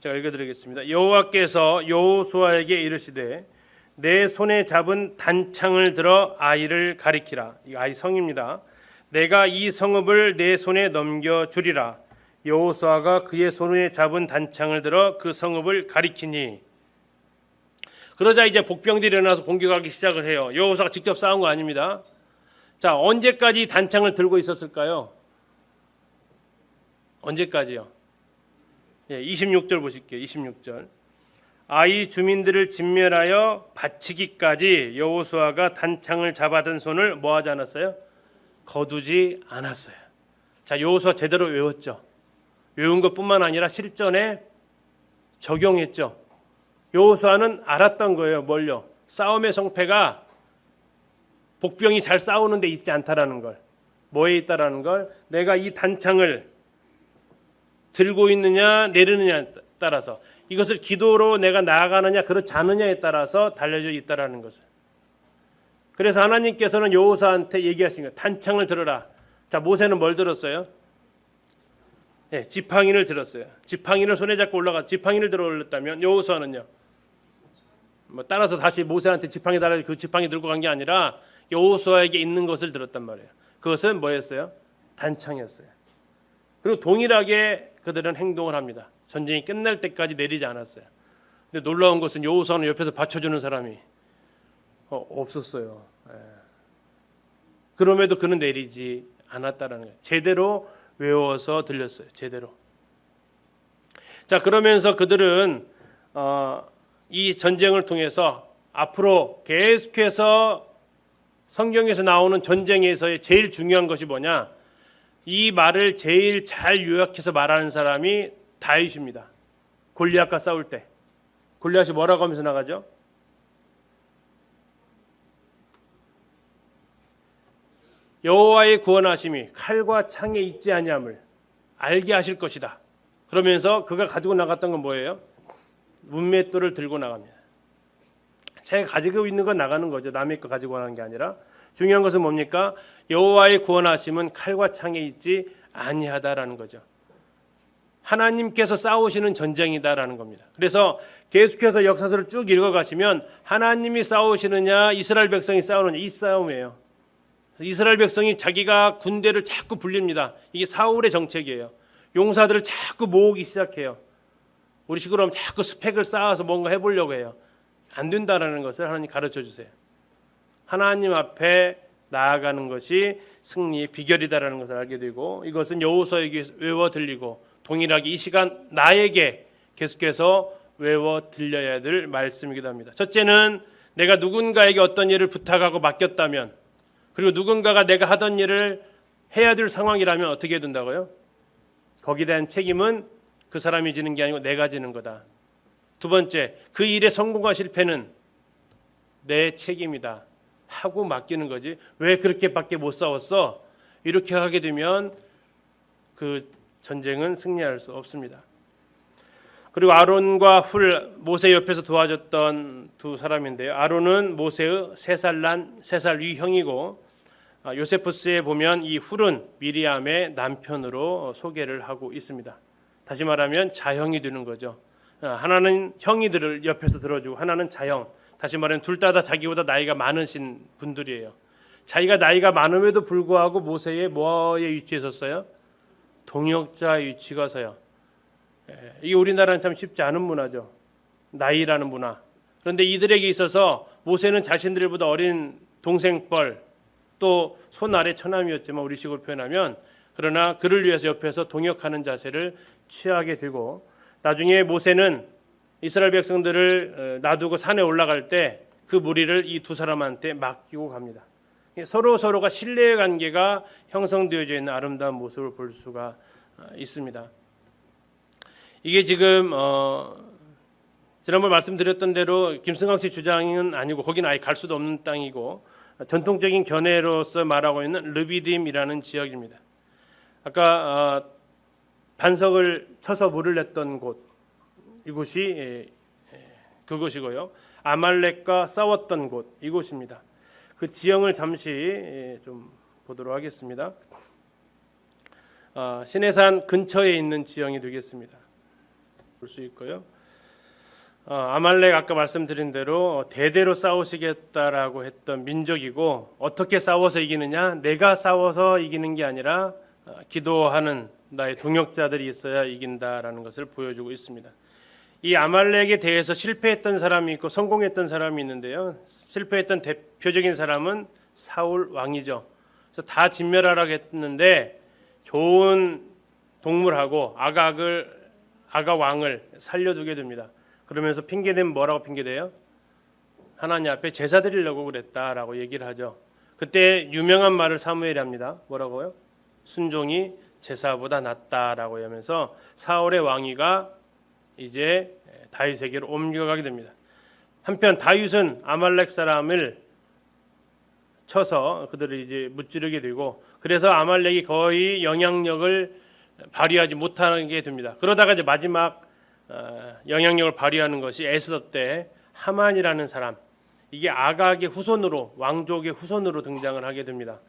[SPEAKER 1] 제가 읽어드리겠습니다. 여호와께서 여호수아에게 이르시되 내 손에 잡은 단창을 들어 아이를 가리키라. 이 아이 성입니다. 내가 이 성읍을 내 손에 넘겨주리라. 여호수아가 그의 손에 잡은 단창을 들어 그 성읍을 가리키니. 그러자 이제 복병들이 일어나서 공격하기 시작을 해요. 여호수아가 직접 싸운 거 아닙니다. 자, 언제까지 단창을 들고 있었을까요? 언제까지요? 26절 보실게요. 26절. 아이 주민들을 진멸하여 바치기까지 여호수아가 단창을 잡아든 손을 뭐 하지 않았어요? 거두지 않았어요. 자, 여호수아 제대로 외웠죠. 외운 것뿐만 아니라 실전에 적용했죠. 여호수아는 알았던 거예요. 뭘요? 싸움의 성패가 복병이 잘 싸우는 데 있지 않다라는 걸. 뭐에 있다라는 걸? 내가 이 단창을 들고 있느냐 내리느냐에 따라서, 이것을 기도로 내가 나아가느냐 그렇지 않느냐에 따라서 달려져 있다라는 것을. 그래서 하나님께서는 여호수아한테 얘기하신 거예요. 단창을 들어라. 자, 모세는 뭘 들었어요? 네, 지팡이를 들었어요. 지팡이를 손에 잡고 올라가 지팡이를 들어 올렸다면 여호수아는요? 뭐 따라서 다시 모세한테 지팡이 달라 그 지팡이 들고 간 게 아니라 여호수아에게 있는 것을 들었단 말이에요. 그것은 뭐였어요? 단창이었어요. 그리고 동일하게 그들은 행동을 합니다. 전쟁이 끝날 때까지 내리지 않았어요. 근데 놀라운 것은 여호수아는 옆에서 받쳐주는 사람이 없었어요. 그럼에도 그는 내리지 않았다라는 거예요. 제대로 외워서 들렸어요. 제대로. 자, 그러면서 그들은 이 전쟁을 통해서 앞으로 계속해서 성경에서 나오는 전쟁에서의 제일 중요한 것이 뭐냐? 이 말을 제일 잘 요약해서 말하는 사람이 다윗입니다. 골리앗과 싸울 때 골리앗이 뭐라고 하면서 나가죠? 여호와의 구원하심이 칼과 창에 있지 아니함을 알게 하실 것이다. 그러면서 그가 가지고 나갔던 건 뭐예요? 문맷돌을 들고 나갑니다. 자기가 가지고 있는 건 나가는 거죠. 남의 거 가지고 가는 게 아니라. 중요한 것은 뭡니까? 여호와의 구원하심은 칼과 창에 있지 아니하다라는 거죠. 하나님께서 싸우시는 전쟁이다라는 겁니다. 그래서 계속해서 역사서를 쭉 읽어가시면 하나님이 싸우시느냐 이스라엘 백성이 싸우느냐 이 싸움이에요. 이스라엘 백성이 자기가 군대를 자꾸 불립니다. 이게 사울의 정책이에요. 용사들을 자꾸 모으기 시작해요. 우리 식으로 하면 자꾸 스펙을 쌓아서 뭔가 해보려고 해요. 안 된다라는 것을 하나님 가르쳐 주세요. 하나님 앞에 나아가는 것이 승리의 비결이다라는 것을 알게 되고, 이것은 여호수아에게 외워 들리고 동일하게 이 시간 나에게 계속해서 외워 들려야 될 말씀이기도 합니다. 첫째는 내가 누군가에게 어떤 일을 부탁하고 맡겼다면, 그리고 누군가가 내가 하던 일을 해야 될 상황이라면 어떻게 해야 된다고요? 거기에 대한 책임은 그 사람이 지는 게 아니고 내가 지는 거다. 두 번째, 그 일의 성공과 실패는 내 책임이다 하고 맡기는 거지. 왜 그렇게밖에 못 싸웠어? 이렇게 하게 되면 그 전쟁은 승리할 수 없습니다. 그리고 아론과 훌, 모세 옆에서 도와줬던 두 사람인데요. 아론은 모세의 3살 위 형이고, 요세푸스에 보면 이 훌은 미리암의 남편으로 소개를 하고 있습니다. 다시 말하면 자형이 되는 거죠. 하나는 형이들을 옆에서 들어주고 하나는 자형. 다시 말하면 둘 다 자기보다 나이가 많으신 분들이에요. 자기가 나이가 많음에도 불구하고 모세의 뭐에 위치에 섰어요? 동역자 위치가 서요. 이게 우리나라는 참 쉽지 않은 문화죠. 나이라는 문화. 그런데 이들에게 있어서 모세는 자신들보다 어린 동생뻘 또 손 아래 처남이었지만 우리식으로 표현하면, 그러나 그를 위해서 옆에서 동역하는 자세를 취하게 되고, 나중에 모세는 이스라엘 백성들을 놔두고 산에 올라갈 때 그 무리를 이 두 사람한테 맡기고 갑니다. 서로가 신뢰의 관계가 형성되어져 있는 아름다운 모습을 볼 수가 있습니다. 이게 지금 지난번 말씀드렸던 대로 김승학 씨 주장은 아니고, 거기는 아예 갈 수도 없는 땅이고 전통적인 견해로서 말하고 있는 르비딤이라는 지역입니다. 아까 반석을 쳐서 물을 냈던 곳, 이곳이 그곳이고요. 아말렉과 싸웠던 곳, 이곳입니다. 그 지형을 잠시 좀 보도록 하겠습니다. 시내산 근처에 있는 지형이 되겠습니다. 볼 수 있고요. 아말렉 아까 말씀드린 대로 대대로 싸우시겠다라고 했던 민족이고, 어떻게 싸워서 이기느냐? 내가 싸워서 이기는 게 아니라 기도하는 나의 동역자들이 있어야 이긴다라는 것을 보여주고 있습니다. 이 아말렉에 대해서 실패했던 사람이 있고 성공했던 사람이 있는데요. 실패했던 대표적인 사람은 사울 왕이죠. 그래서 다 진멸하라고 했는데 좋은 동물하고 아가 왕을 살려두게 됩니다. 그러면서 핑계대면 뭐라고 핑계대요? 하나님 앞에 제사 드리려고 그랬다라고 얘기를 하죠. 그때 유명한 말을 사무엘이 합니다. 뭐라고요? 순종이 제사보다 낫다라고 하면서 사울의 왕위가 이제 다윗에게로 옮겨가게 됩니다. 한편 다윗은 아말렉 사람을 쳐서 그들을 이제 무찌르게 되고, 그래서 아말렉이 거의 영향력을 발휘하지 못하게 됩니다. 그러다가 이제 마지막 영향력을 발휘하는 것이 에스더 때 하만이라는 사람, 이게 아각의 후손으로, 왕족의 후손으로 등장을 하게 됩니다.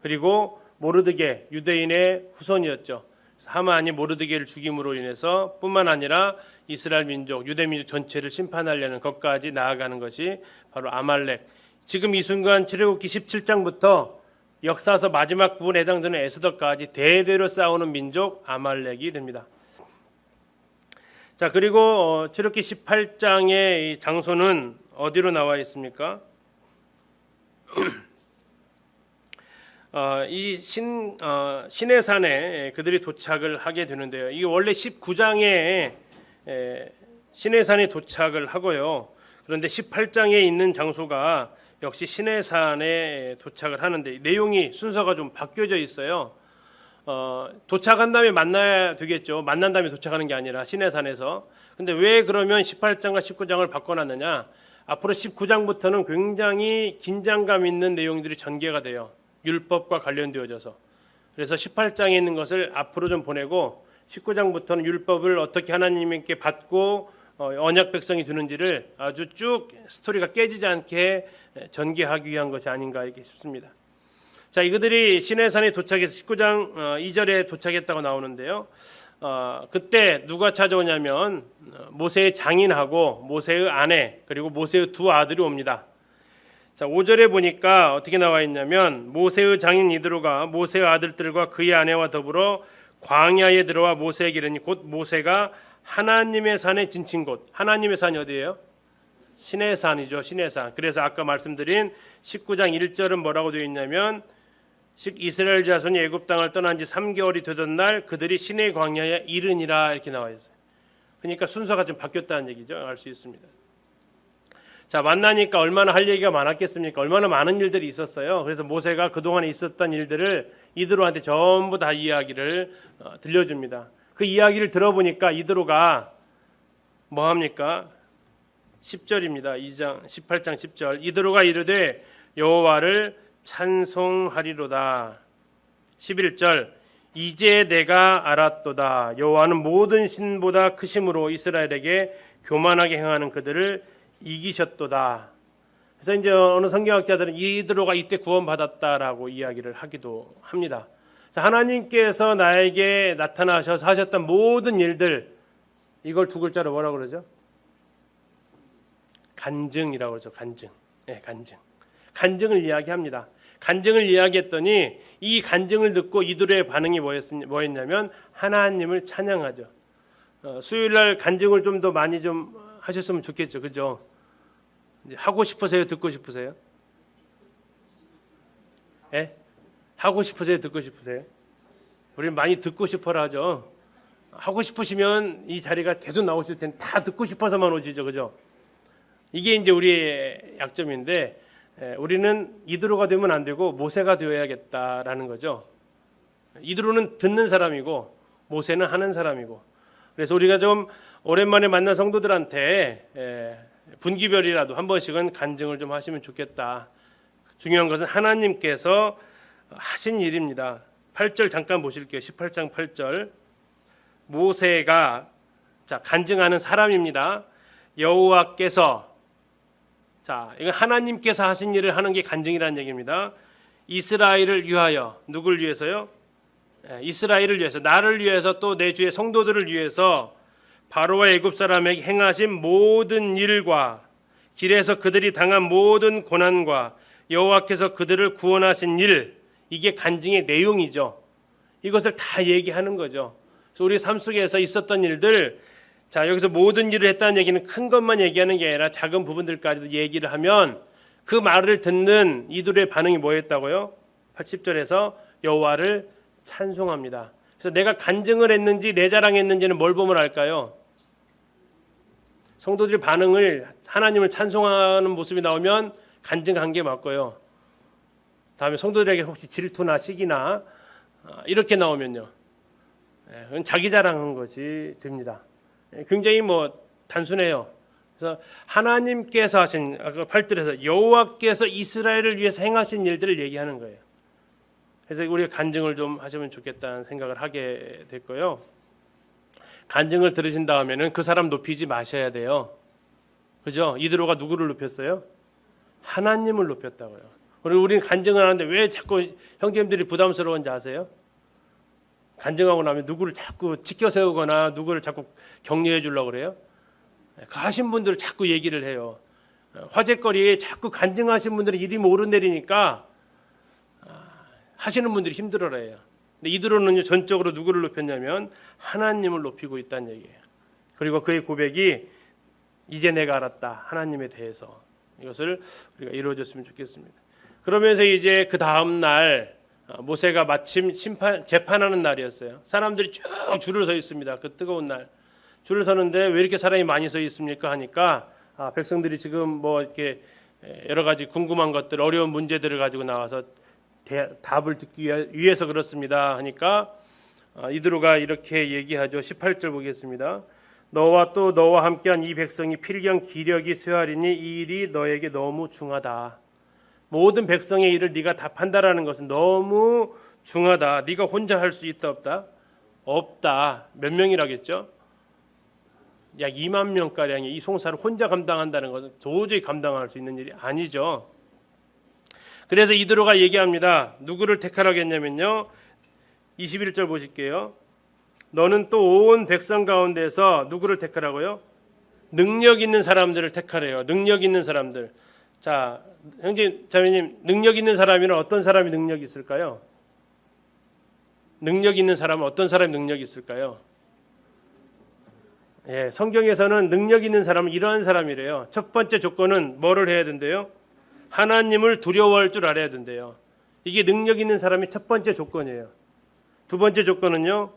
[SPEAKER 1] 그리고 모르드게, 유대인의 후손이었죠. 하만이 모르드게를 죽임으로 인해서 뿐만 아니라 이스라엘 민족, 유대 민족 전체를 심판하려는 것까지 나아가는 것이 바로 아말렉. 지금 이 순간 출애굽기 17장부터 역사서 마지막 부분에 해당되는 에스더까지 대대로 싸우는 민족 아말렉이 됩니다. 자, 그리고 출애굽기 18장의 이 장소는 어디로 나와 있습니까? 이 시내산에 그들이 도착을 하게 되는데요. 이게 원래 19장에 시내산에 도착을 하고요. 그런데 18장에 있는 장소가 역시 시내산에 도착을 하는데 내용이 순서가 좀 바뀌어져 있어요. 도착한 다음에 만나야 되겠죠. 만난 다음에 도착하는 게 아니라 시내산에서. 근데 왜 그러면 18장과 19장을 바꿔놨느냐? 앞으로 19장부터는 굉장히 긴장감 있는 내용들이 전개가 돼요. 율법과 관련되어져서. 그래서 18장에 있는 것을 앞으로 좀 보내고 19장부터는 율법을 어떻게 하나님께 받고 언약 백성이 되는지를 아주 쭉 스토리가 깨지지 않게 전개하기 위한 것이 아닌가 이렇게 싶습니다. 자, 이들이 시내산에 도착해서 19장 2절에 도착했다고 나오는데요. 그때 누가 찾아오냐면 모세의 장인하고 모세의 아내 그리고 모세의 두 아들이 옵니다. 자, 5절에 보니까 어떻게 나와 있냐면 모세의 장인 이드로가 모세의 아들들과 그의 아내와 더불어 광야에 들어와 모세에게 이르니 곧 모세가 하나님의 산에 진친 곳. 하나님의 산이 어디예요? 시내산이죠. 시내산. 그래서 아까 말씀드린 19장 1절은 뭐라고 되어 있냐면 이스라엘 자손이 애굽 땅을 떠난 지 3개월이 되던 날 그들이 시내 광야에 이르니라 이렇게 나와 있어요. 그러니까 순서가 좀 바뀌었다는 얘기죠. 알 수 있습니다. 자, 만나니까 얼마나 할 얘기가 많았겠습니까? 얼마나 많은 일들이 있었어요. 그래서 모세가 그동안에 있었던 일들을 이드로한테 전부 다 이야기를 들려줍니다. 그 이야기를 들어보니까 이드로가 뭐 합니까? 10절입니다. 18장 10절. 이드로가 이르되 여호와를 찬송하리로다. 11절. 이제 내가 알았도다. 여호와는 모든 신보다 크심으로 이스라엘에게 교만하게 행하는 그들을 이기셨도다. 그래서 이제 어느 성경학자들은 이드로가 이때 구원받았다라고 이야기를 하기도 합니다. 하나님께서 나에게 나타나셔서 하셨던 모든 일들, 이걸 두 글자로 뭐라고 그러죠? 간증이라고 그러죠. 간증. 네, 간증. 간증을 이야기합니다. 간증을 이야기했더니 이 간증을 듣고 이드로의 반응이 뭐였냐면 하나님을 찬양하죠. 수요일날 간증을 좀 더 많이 좀 하셨으면 좋겠죠. 그죠? 하고 싶으세요? 듣고 싶으세요? 예? 하고 싶으세요? 듣고 싶으세요? 우리는 많이 듣고 싶어라 하죠. 하고 싶으시면 이 자리가 계속 나오실 텐데 다 듣고 싶어서만 오시죠. 그죠? 이게 이제 우리의 약점인데 우리는 이드로가 되면 안 되고 모세가 되어야겠다라는 거죠. 이드로는 듣는 사람이고 모세는 하는 사람이고, 그래서 우리가 좀 오랜만에 만난 성도들한테 분기별이라도 한 번씩은 간증을 좀 하시면 좋겠다. 중요한 것은 하나님께서 하신 일입니다. 8절 잠깐 보실게요. 18장 8절. 모세가 간증하는 사람입니다. 여호와께서, 이건 하나님께서 하신 일을 하는 게 간증이라는 얘기입니다. 이스라엘을 위하여, 누굴 위해서요? 이스라엘을 위해서, 나를 위해서, 또 내 주의 성도들을 위해서 바로와 애굽 사람에게 행하신 모든 일과 길에서 그들이 당한 모든 고난과 여호와께서 그들을 구원하신 일, 이게 간증의 내용이죠. 이것을 다 얘기하는 거죠. 그래서 우리 삶 속에서 있었던 일들, 여기서 모든 일을 했다는 얘기는 큰 것만 얘기하는 게 아니라 작은 부분들까지도 얘기를 하면 그 말을 듣는 이들의 반응이 뭐였다고요? 80절에서 여호와를 찬송합니다. 그래서 내가 간증을 했는지 내 자랑했는지는 뭘 보면 알까요? 성도들의 반응을, 하나님을 찬송하는 모습이 나오면 간증한 게 맞고요. 다음에 성도들에게 혹시 질투나 시기나 이렇게 나오면요, 그건 자기 자랑한 것이 됩니다. 굉장히 단순해요. 그래서 하나님께서 하신, 아까 8절에서 여호와께서 이스라엘을 위해서 행하신 일들을 얘기하는 거예요. 그래서 우리가 간증을 좀 하시면 좋겠다는 생각을 하게 됐고요. 간증을 들으신 다음에는 그 사람 높이지 마셔야 돼요. 그죠? 이드로가 누구를 높였어요? 하나님을 높였다고요. 그리고 우리는 간증을 하는데 왜 자꾸 형제님들이 부담스러운지 아세요? 간증하고 나면 누구를 자꾸 치켜 세우거나 누구를 자꾸 격려해 주려고 그래요. 그 하신 분들을 자꾸 얘기를 해요. 화제거리에 자꾸 간증하신 분들이 이름이 오르내리니까 하시는 분들이 힘들어해요. 근데 이드로는 전적으로 누구를 높였냐면 하나님을 높이고 있다는 얘기예요. 그리고 그의 고백이 이제 내가 알았다, 하나님에 대해서. 이것을 우리가 이루어졌으면 좋겠습니다. 그러면서 이제 그 다음 날 모세가 마침 재판하는 날이었어요. 사람들이 쭉 줄을 서 있습니다. 그 뜨거운 날 줄을 서는데 왜 이렇게 사람이 많이 서 있습니까 하니까 백성들이 지금 이렇게 여러 가지 궁금한 것들, 어려운 문제들을 가지고 나와서 답을 듣기 위해서 그렇습니다 하니까 이드로가 이렇게 얘기하죠. 18절 보겠습니다. 너와 또 너와 함께한 이 백성이 필경 기력이 쇠하리니 이 일이 너에게 너무 중하다. 모든 백성의 일을 네가 답한다라는 것은 너무 중하다. 네가 혼자 할 수 있다 없다? 없다. 몇 명이라겠죠? 약 2만 명가량의 이 송사를 혼자 감당한다는 것은 도저히 감당할 수 있는 일이 아니죠. 그래서 이드로가 얘기합니다. 누구를 택하라고 했냐면요, 21절 보실게요. 너는 또 온 백성 가운데서 누구를 택하라고요? 능력 있는 사람들을 택하래요. 능력 있는 사람들. 자, 형제 자매님, 능력 있는 사람이란 어떤 사람이 능력이 있을까요? 능력 있는 사람은 어떤 사람이 능력이 있을까요? 성경에서는 능력 있는 사람은 이러한 사람이래요. 첫 번째 조건은 뭐를 해야 된대요? 하나님을 두려워할 줄 알아야 된대요. 이게 능력 있는 사람이 첫 번째 조건이에요. 두 번째 조건은요,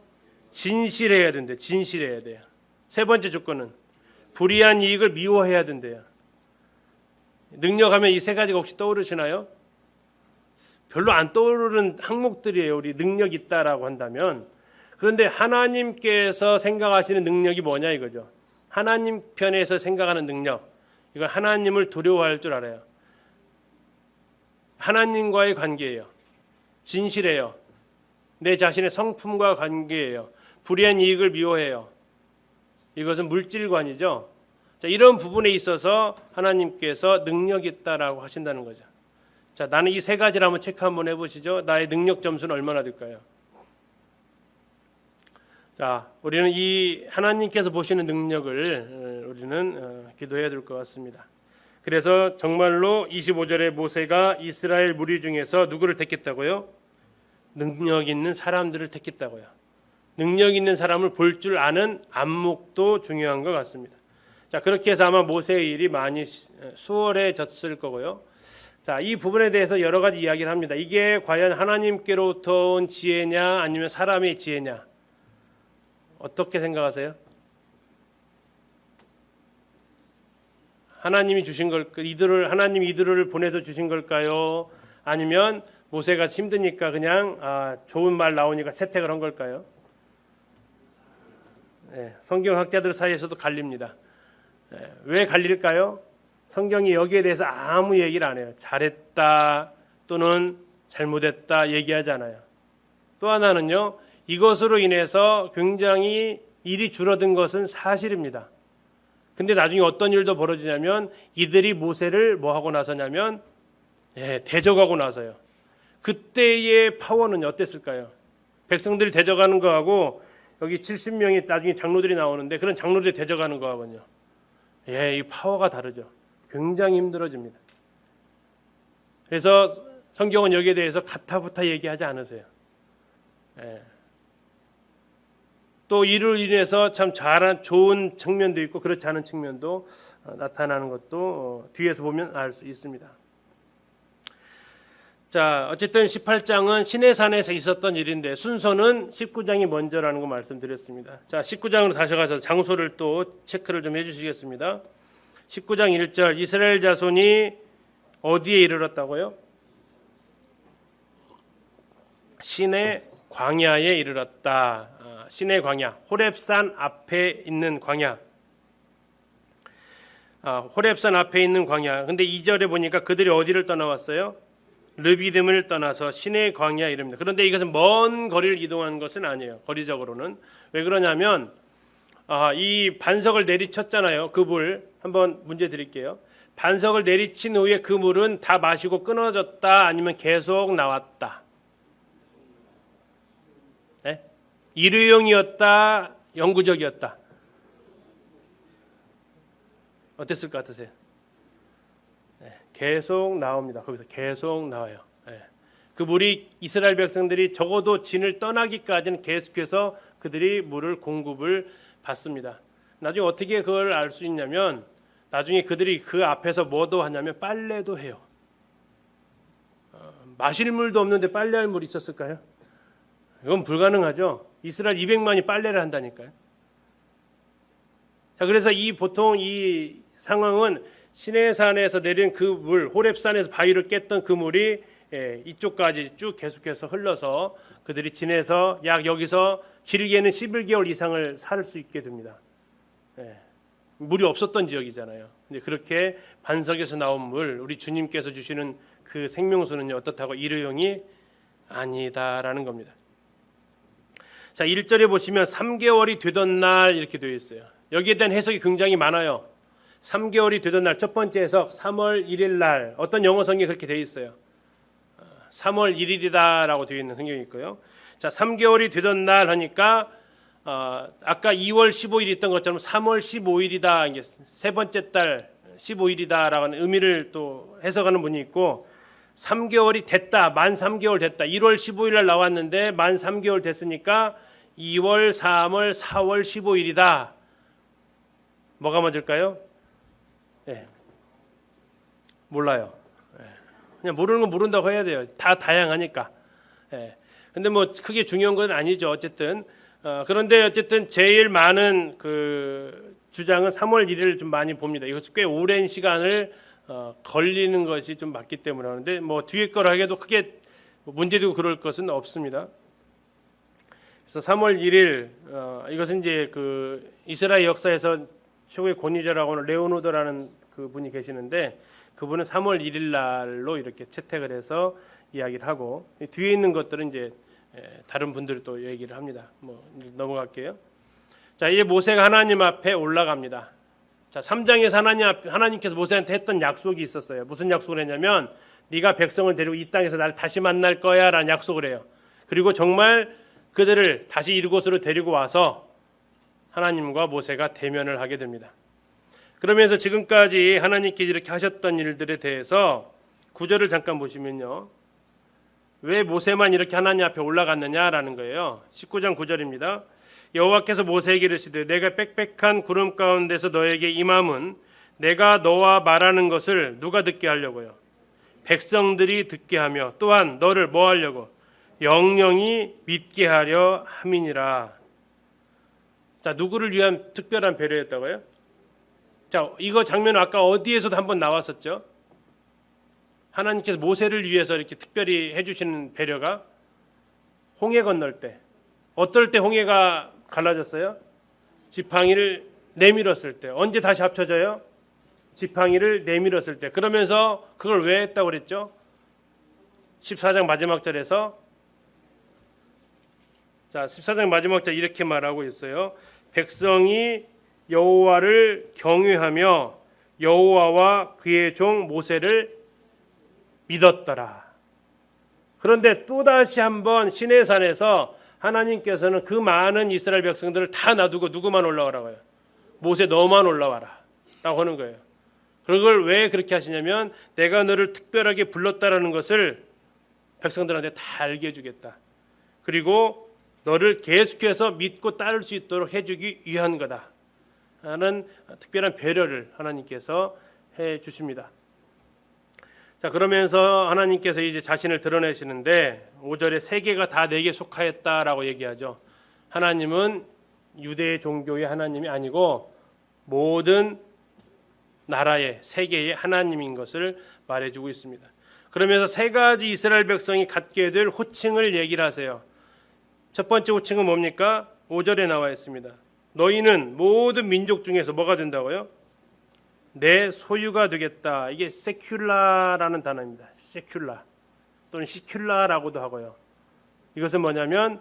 [SPEAKER 1] 진실해야 된대요. 진실해야 돼요. 세 번째 조건은 불의한 이익을 미워해야 된대요. 능력하면 이 세 가지가 혹시 떠오르시나요? 별로 안 떠오르는 항목들이에요. 우리 능력 있다라고 한다면. 그런데 하나님께서 생각하시는 능력이 뭐냐 이거죠. 하나님 편에서 생각하는 능력, 이건 하나님을 두려워할 줄 알아요. 하나님과의 관계예요. 진실해요. 내 자신의 성품과 관계예요. 불의한 이익을 미워해요. 이것은 물질관이죠. 자, 이런 부분에 있어서 하나님께서 능력이 있다라고 하신다는 거죠. 자, 나는 이 세 가지를 한번 체크 한번 해보시죠. 나의 능력 점수는 얼마나 될까요? 자, 우리는 이 하나님께서 보시는 능력을 우리는 기도해야 될 것 같습니다. 그래서 정말로 25절에 모세가 이스라엘 무리 중에서 누구를 택했다고요? 능력 있는 사람들을 택했다고요. 능력 있는 사람을 볼 줄 아는 안목도 중요한 것 같습니다. 자, 그렇게 해서 아마 모세의 일이 많이 수월해졌을 거고요. 자, 이 부분에 대해서 여러 가지 이야기를 합니다. 이게 과연 하나님께로부터 온 지혜냐 아니면 사람의 지혜냐? 어떻게 생각하세요? 하나님이 주신 걸까? 하나님이 이들을 보내서 주신 걸까요? 아니면 모세가 힘드니까 그냥 좋은 말 나오니까 채택을 한 걸까요? 네, 성경학자들 사이에서도 갈립니다. 네, 왜 갈릴까요? 성경이 여기에 대해서 아무 얘기를 안 해요. 잘했다 또는 잘못했다 얘기하지 않아요. 또 하나는요, 이것으로 인해서 굉장히 일이 줄어든 것은 사실입니다. 근데 나중에 어떤 일도 벌어지냐면 이들이 모세를 뭐 하고 나서냐면 대적하고 나서요. 그때의 파워는 어땠을까요? 백성들이 대적하는 거하고 여기 70명이 나중에 장로들이 나오는데 그런 장로들이 대적하는 거하고요. 이 파워가 다르죠. 굉장히 힘들어집니다. 그래서 성경은 여기에 대해서 가타부타 얘기하지 않으세요. 또 이를 인해서 참 잘한 좋은 측면도 있고 그렇지 않은 측면도 나타나는 것도 뒤에서 보면 알 수 있습니다. 자, 어쨌든 18장은 시내산에서 있었던 일인데 순서는 19장이 먼저라는 거 말씀드렸습니다. 자, 19장으로 다시 가서 장소를 또 체크를 좀 해주시겠습니다. 19장 1절 이스라엘 자손이 어디에 이르렀다고요? 시내 광야에 이르렀다. 시내 광야, 호렙산 앞에 있는 광야. 호렙산 앞에 있는 광야. 근데 2절에 보니까 그들이 어디를 떠나왔어요? 르비딤을 떠나서 시내 광야 이릅니다. 그런데 이것은 먼 거리를 이동한 것은 아니에요. 거리적으로는. 왜 그러냐면 이 반석을 내리쳤잖아요. 그 물 한번 문제 드릴게요. 반석을 내리친 후에 그 물은 다 마시고 끊어졌다 아니면 계속 나왔다. 네? 일회용이었다 영구적이었다. 어땠을 것 같으세요? 계속 나옵니다. 거기서 계속 나와요. 그 물이 이스라엘 백성들이 적어도 진을 떠나기까지는 계속해서 그들이 물을 공급을 받습니다. 나중에 어떻게 그걸 알 수 있냐면 나중에 그들이 그 앞에서 뭐도 하냐면 빨래도 해요. 마실 물도 없는데 빨래할 물이 있었을까요? 이건 불가능하죠. 이스라엘 200만이 빨래를 한다니까요. 자, 그래서 보통 이 상황은 시내산에서 내린 그 물, 호렙산에서 바위를 깼던 그 물이 이쪽까지 쭉 계속해서 흘러서 그들이 지내서 약 여기서 길게는 11개월 이상을 살 수 있게 됩니다. 물이 없었던 지역이잖아요. 근데 그렇게 반석에서 나온 물, 우리 주님께서 주시는 그 생명수는 어떻다고 일회용이 아니다라는 겁니다. 자, 1절에 보시면 3개월이 되던 날 이렇게 되어 있어요. 여기에 대한 해석이 굉장히 많아요. 3개월이 되던 날, 첫 번째 해석 3월 1일 날, 어떤 영어 성경이 그렇게 되어 있어요. 3월 1일이다라고 되어 있는 성경이 있고요. 자, 3개월이 되던 날 하니까 아까 2월 15일 있던 것처럼 3월 15일이다, 이게 세 번째 달 15일이다라는 의미를 또 해석하는 분이 있고, 3개월이 됐다, 만 3개월 됐다. 1월 15일 날 나왔는데 만 3개월 됐으니까 2월, 3월, 4월 15일이다. 뭐가 맞을까요? 몰라요. 그냥 모르는 건 모른다고 해야 돼요. 다 다양하니까. 근데 뭐 크게 중요한 건 아니죠. 어쨌든 그런데 어쨌든 제일 많은 그 주장은 3월 1일을 좀 많이 봅니다. 이것이 꽤 오랜 시간을 걸리는 것이 좀 맞기 때문에 하는데 뭐 뒤에 거를 하기에도 크게 문제되고 그럴 것은 없습니다. 그래서 그래서 3월 1일 이것은 이제 그 이스라엘 역사에서 최고의 권위자라고 하는 레오노드라는 그 분이 계시는데 그분은 3월 1일 날로 이렇게 채택을 해서 이야기를 하고 뒤에 있는 것들은 이제 다른 분들이 또 얘기를 합니다. 뭐 넘어갈게요. 자, 이제 모세가 하나님 앞에 올라갑니다. 자, 3장에서 하나님께서 모세한테 했던 약속이 있었어요. 무슨 약속을 했냐면 네가 백성을 데리고 이 땅에서 나를 다시 만날 거야라는 약속을 해요. 그리고 정말 그들을 다시 이곳으로 데리고 와서 하나님과 모세가 대면을 하게 됩니다. 그러면서 지금까지 하나님께서 이렇게 하셨던 일들에 대해서 구절을 잠깐 보시면요. 왜 모세만 이렇게 하나님 앞에 올라갔느냐라는 거예요. 19장 9절입니다. 여호와께서 모세에게 이르시되 내가 빽빽한 구름 가운데서 너에게 임함은 내가 너와 말하는 것을 누가 듣게 하려고요? 백성들이 듣게 하며 또한 너를 뭐 하려고? 영영이 믿게 하려 함이니라. 자, 누구를 위한 특별한 배려였다고요? 자, 이거 장면 아까 어디에서도 한번 나왔었죠? 하나님께서 모세를 위해서 이렇게 특별히 해주시는 배려가 홍해 건널 때, 어떨 때 홍해가 갈라졌어요? 지팡이를 내밀었을 때. 언제 다시 합쳐져요? 지팡이를 내밀었을 때. 그러면서 그걸 왜 했다고 그랬죠? 14장 마지막 절에서, 자, 14장 마지막 절 이렇게 말하고 있어요. 백성이 여호와를 경외하며 여호와와 그의 종 모세를 믿었더라. 그런데 또다시 한번 시내산에서 하나님께서는 그 많은 이스라엘 백성들을 다 놔두고 누구만 올라오라고요? 모세 너만 올라와라 라고 하는 거예요. 그걸 왜 그렇게 하시냐면 내가 너를 특별하게 불렀다라는 것을 백성들한테 다 알게 해주겠다. 그리고 너를 계속해서 믿고 따를 수 있도록 해주기 위한 거다 하는 특별한 배려를 하나님께서 해주십니다. 자, 그러면서 하나님께서 이제 자신을 드러내시는데 5절에 세계가 다 내게 속하였다라고 얘기하죠. 하나님은 유대 종교의 하나님이 아니고 모든 나라의 세계의 하나님인 것을 말해주고 있습니다. 그러면서 세 가지 이스라엘 백성이 갖게 될 호칭을 얘기를 하세요. 첫 번째 호칭은 뭡니까? 5절에 나와 있습니다. 너희는 모든 민족 중에서 뭐가 된다고요? 내 소유가 되겠다. 이게 세큘라라는 단어입니다. 세큘라 또는 시큘라라고도 하고요. 이것은 뭐냐면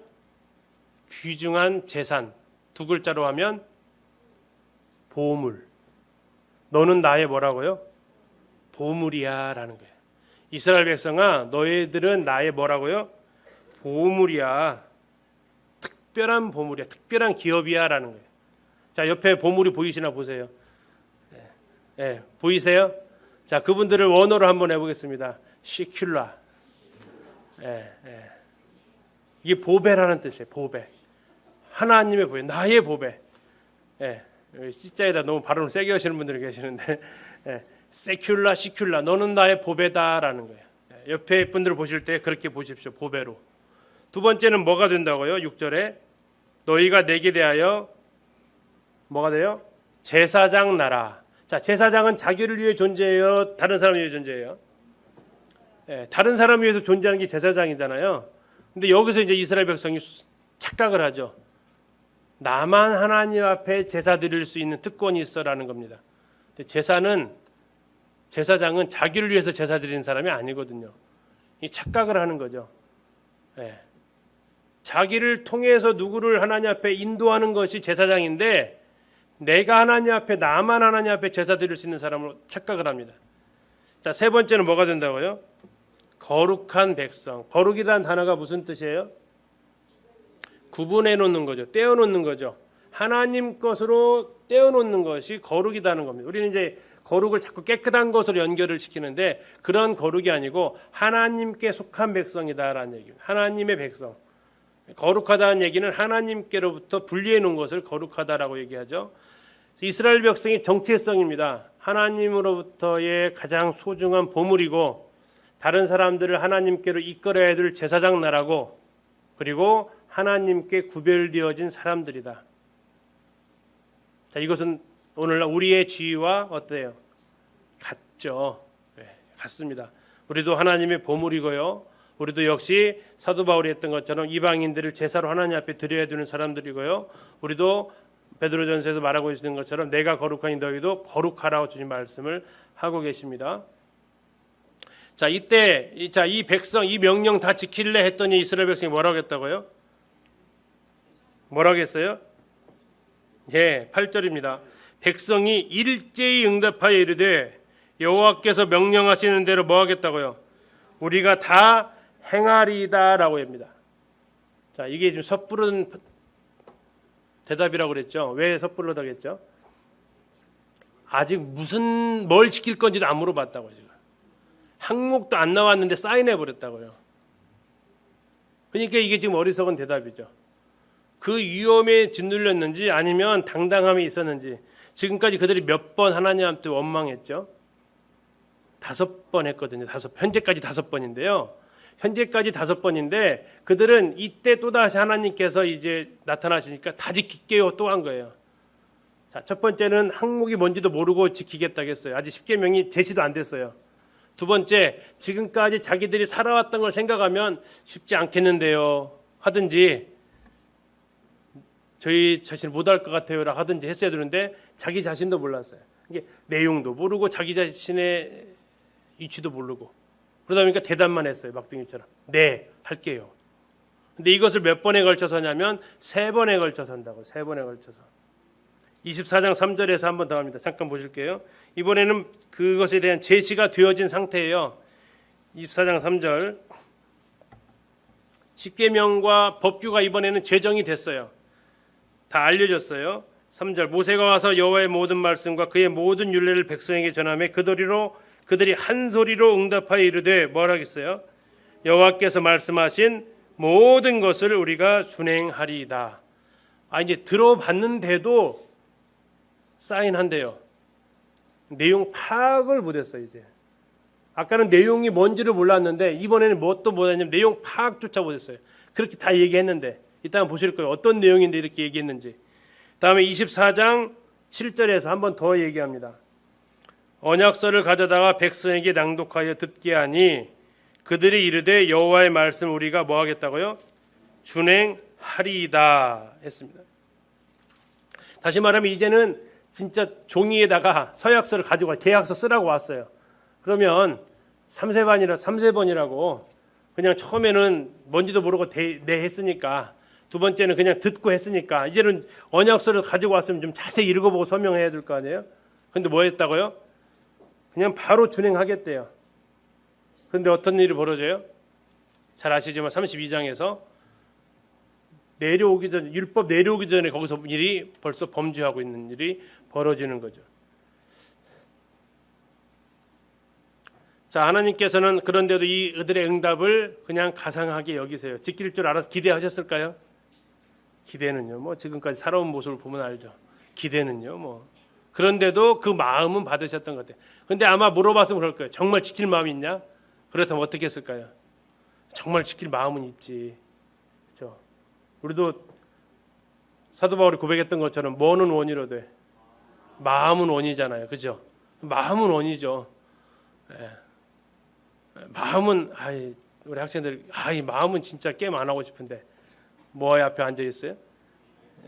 [SPEAKER 1] 귀중한 재산, 두 글자로 하면 보물. 너는 나의 뭐라고요? 보물이야 라는 거예요. 이스라엘 백성아, 너희들은 나의 뭐라고요? 보물이야. 특별한 보물이야. 특별한 기업이야 라는 거예요. 자, 옆에 보물이 보이시나 보세요. 네, 보이세요? 자, 그분들을 원어로 한번 해보겠습니다. 시큘라. 이게 보배라는 뜻이에요. 보배. 하나님의 보배, 나의 보배. C자에다 너무 발음을 세게 하시는 분들이 계시는데 세큘라, 시큘라, 너는 나의 보배다라는 거예요. 옆에 분들을 보실 때 그렇게 보십시오. 보배로. 두 번째는 뭐가 된다고요? 6절에 너희가 내게 대하여 뭐가 돼요? 제사장 나라. 자, 제사장은 자기를 위해 존재해요? 다른 사람을 위해 존재해요? 다른 사람을 위해서 존재하는 게 제사장이잖아요. 근데 여기서 이제 이스라엘 백성이 착각을 하죠. 나만 하나님 앞에 제사 드릴 수 있는 특권이 있어라는 겁니다. 근데 제사장은 자기를 위해서 제사 드리는 사람이 아니거든요. 이 착각을 하는 거죠. 자기를 통해서 누구를 하나님 앞에 인도하는 것이 제사장인데 내가 하나님 앞에 나만 하나님 앞에 제사 드릴 수 있는 사람으로 착각을 합니다. 자, 세 번째는 뭐가 된다고요? 거룩한 백성. 거룩이라는 단어가 무슨 뜻이에요? 구분해 놓는 거죠. 떼어 놓는 거죠. 하나님 것으로 떼어 놓는 것이 거룩이라는 겁니다. 우리는 이제 거룩을 자꾸 깨끗한 것으로 연결을 시키는데 그런 거룩이 아니고 하나님께 속한 백성이다라는 얘기입니다. 하나님의 백성. 거룩하다는 얘기는 하나님께로부터 분리해 놓은 것을 거룩하다라고 얘기하죠. 이스라엘 백성의 정체성입니다. 하나님으로부터의 가장 소중한 보물이고 다른 사람들을 하나님께로 이끌어야 될 제사장 나라고 그리고 하나님께 구별되어진 사람들이다. 자, 이것은 오늘날 우리의 지위와 어때요? 같죠. 같습니다. 우리도 하나님의 보물이고요. 우리도 역시 사도 바울이 했던 것처럼 이방인들을 제사로 하나님 앞에 드려야 되는 사람들이고요. 우리도 베드로전서에서 말하고 있는 것처럼 내가 거룩하니 너희도 거룩하라고 주님 말씀을 하고 계십니다. 자, 이때 이 백성 이 명령 다 지킬래 했더니 이스라엘 백성이 뭐라고 했다고요? 뭐라고 했어요? 예, 8절입니다. 백성이 일제히 응답하여 이르되 여호와께서 명령하시는 대로 뭐 하겠다고요? 우리가 다 행하리다라고 합니다. 자, 이게 지금 섣부른 대답이라고 그랬죠. 왜 섣부르다고 했죠? 아직 뭘 지킬 건지도 안 물어봤다고요. 지금. 항목도 안 나왔는데 사인해 버렸다고요. 그러니까 이게 지금 어리석은 대답이죠. 그 위험에 짓눌렸는지 아니면 당당함이 있었는지 지금까지 그들이 몇 번 하나님한테 원망했죠. 5번 했거든요. 현재까지 5번인데요. 현재까지 5번인데 그들은 이때 또다시 하나님께서 이제 나타나시니까 다 지킬게요 또 한 거예요. 자, 첫 번째는 항목이 뭔지도 모르고 지키겠다고 했어요. 아직 십계명이 제시도 안 됐어요. 두 번째, 지금까지 자기들이 살아왔던 걸 생각하면 쉽지 않겠는데요 하든지 저희 자신 못할 것 같아요라 하든지 했어야 되는데 자기 자신도 몰랐어요. 이게 내용도 모르고 자기 자신의 이치도 모르고 그러다 보니까 대답만 했어요. 막둥이처럼. 네, 할게요. 근데 이것을 몇 번에 걸쳐서 하냐면 3번에 걸쳐서 한다고. 3번에 걸쳐서. 24장 3절에서 한 번 더 합니다. 잠깐 보실게요. 이번에는 그것에 대한 제시가 되어진 상태예요. 24장 3절. 십계명과 법규가 이번에는 제정이 됐어요. 다 알려졌어요. 3절. 모세가 와서 여호와의 모든 말씀과 그의 모든 율례를 백성에게 전하며 그들이 한 소리로 응답하여 이르되 뭘 하겠어요? 여호와께서 말씀하신 모든 것을 우리가 준행하리이다. 이제 들어봤는데도 사인한대요. 내용 파악을 못했어요. 이제 아까는 내용이 뭔지를 몰랐는데 이번에는 뭣도 못했냐면 내용 파악조차 못했어요. 그렇게 다 얘기했는데 이따가 보실 거예요. 어떤 내용인데 이렇게 얘기했는지. 다음에 24장 7절에서 한 번 더 얘기합니다. 언약서를 가져다가 백성에게 낭독하여 듣게 하니 그들이 이르되 여호와의 말씀 우리가 뭐 하겠다고요? 준행하리이다 했습니다. 다시 말하면 이제는 진짜 종이에다가 서약서를 가지고 계약서 쓰라고 왔어요. 그러면 3세번이라고 그냥 처음에는 뭔지도 모르고 네 했으니까 두 번째는 그냥 듣고 했으니까 이제는 언약서를 가지고 왔으면 좀 자세히 읽어보고 서명해야 될 거 아니에요? 근데 뭐 했다고요? 그냥 바로 준행하겠대요. 근데 어떤 일이 벌어져요? 잘 아시지만 32장에서 내려오기 전 율법 내려오기 전에 거기서 일이 벌써 범죄하고 있는 일이 벌어지는 거죠. 자, 하나님께서는 그런데도 이들의 응답을 그냥 가상하게 여기세요. 지킬 줄 알아서 기대하셨을까요? 기대는요. 뭐 지금까지 살아온 모습을 보면 알죠. 기대는요. 뭐 그런데도 그 마음은 받으셨던 것 같아요. 근데 아마 물어봤으면 그럴 거예요. 정말 지킬 마음이 있냐? 그렇다면 어떻게 했을까요? 정말 지킬 마음은 있지. 그렇죠? 우리도 사도 바울이 고백했던 것처럼 뭐는 원이로 돼? 마음은 원이잖아요. 그죠? 마음은 원이죠. 예. 마음은 우리 학생들 이 마음은 진짜 게임 안 하고 싶은데 뭐 앞에 앉아 있어요?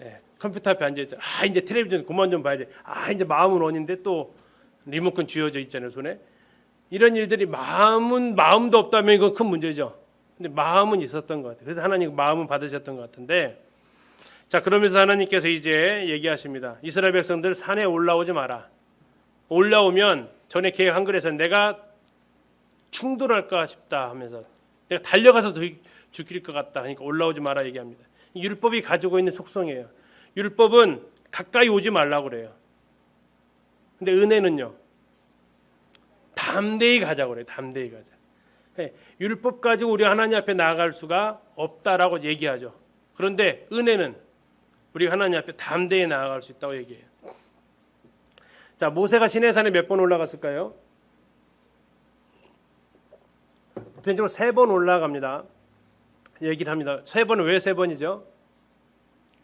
[SPEAKER 1] 예. 컴퓨터 앞에 앉아 있잖아. 이제 텔레비전 그만 좀 봐야지. 이제 마음은 원인데 또 리모컨 쥐어져 있잖아요, 손에. 이런 일들이 마음도 없다면 이건 큰 문제죠. 근데 마음은 있었던 것 같아요. 그래서 하나님 마음은 받으셨던 것 같은데, 자, 그러면서 하나님께서 이제 얘기하십니다. 이스라엘 백성들 산에 올라오지 마라. 올라오면 전에 계획한 글에서 내가 충돌할까 싶다 하면서 내가 달려가서 죽일 것 같다 하니까 올라오지 마라 얘기합니다. 율법이 가지고 있는 속성이에요. 율법은 가까이 오지 말라고 그래요. 근데 은혜는요. 담대히 가자고 그래요. 담대히 가자. 율법 가지고 우리 하나님 앞에 나아갈 수가 없다라고 얘기하죠. 그런데 은혜는 우리 하나님 앞에 담대히 나아갈 수 있다고 얘기해요. 자, 모세가 시내산에 몇 번 올라갔을까요? 보편적으로 3번 올라갑니다. 얘기를 합니다. 3번은 왜 3번이죠?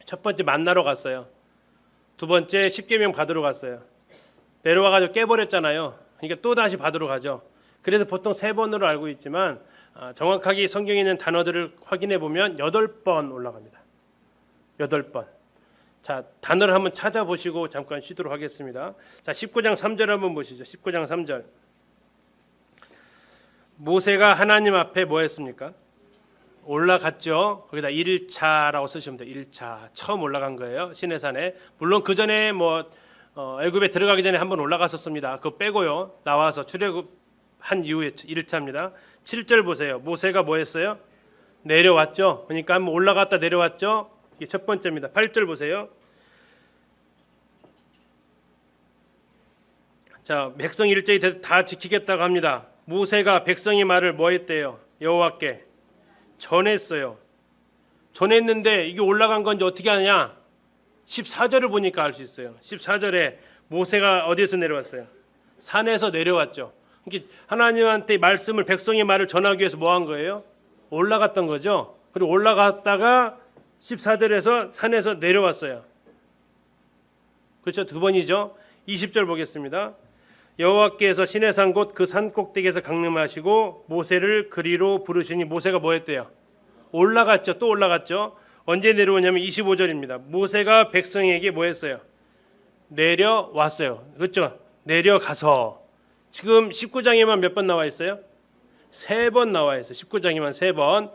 [SPEAKER 1] 첫 번째 만나러 갔어요. 두 번째 십계명 받으러 갔어요. 내려와가지고 깨버렸잖아요. 그러니까 또 다시 받으러 가죠. 그래서 보통 3번으로 알고 있지만 정확하게 성경에 있는 단어들을 확인해 보면 8번 올라갑니다. 8번. 자, 단어를 한번 찾아보시고 잠깐 쉬도록 하겠습니다. 자, 19장 3절 한번 보시죠. 19장 3절. 모세가 하나님 앞에 뭐 했습니까? 올라갔죠. 거기다 1차라고 쓰시면 돼요. 1차. 처음 올라간 거예요. 시내산에. 물론 그 전에 애굽에 들어가기 전에 한번 올라갔었습니다. 그거 빼고요. 나와서 출애굽한 이후에 1차입니다. 7절 보세요. 모세가 뭐 했어요? 내려왔죠. 그러니까 한번 올라갔다 내려왔죠. 이게 첫 번째입니다. 8절 보세요. 자, 백성 일제히 다 지키겠다고 합니다. 모세가 백성의 말을 뭐 했대요? 여호와께 전했어요. 전했는데 이게 올라간 건지 어떻게 하냐? 14절을 보니까 알 수 있어요. 14절에 모세가 어디에서 내려왔어요? 산에서 내려왔죠. 그러니까 하나님한테 말씀을 백성의 말을 전하기 위해서 뭐 한 거예요? 올라갔던 거죠. 그리고 올라갔다가 14절에서 산에서 내려왔어요. 그렇죠? 두 번이죠. 20절 보겠습니다. 여호와께서 시내산 곧 그 산 꼭대기에서 강림하시고 모세를 그리로 부르시니 모세가 뭐 했대요? 올라갔죠. 또 올라갔죠. 언제 내려오냐면 25절입니다. 모세가 백성에게 뭐 했어요? 내려왔어요. 그렇죠? 내려가서. 지금 19장에만 몇 번 나와 있어요? 3번 나와 있어요. 19장에만 3번.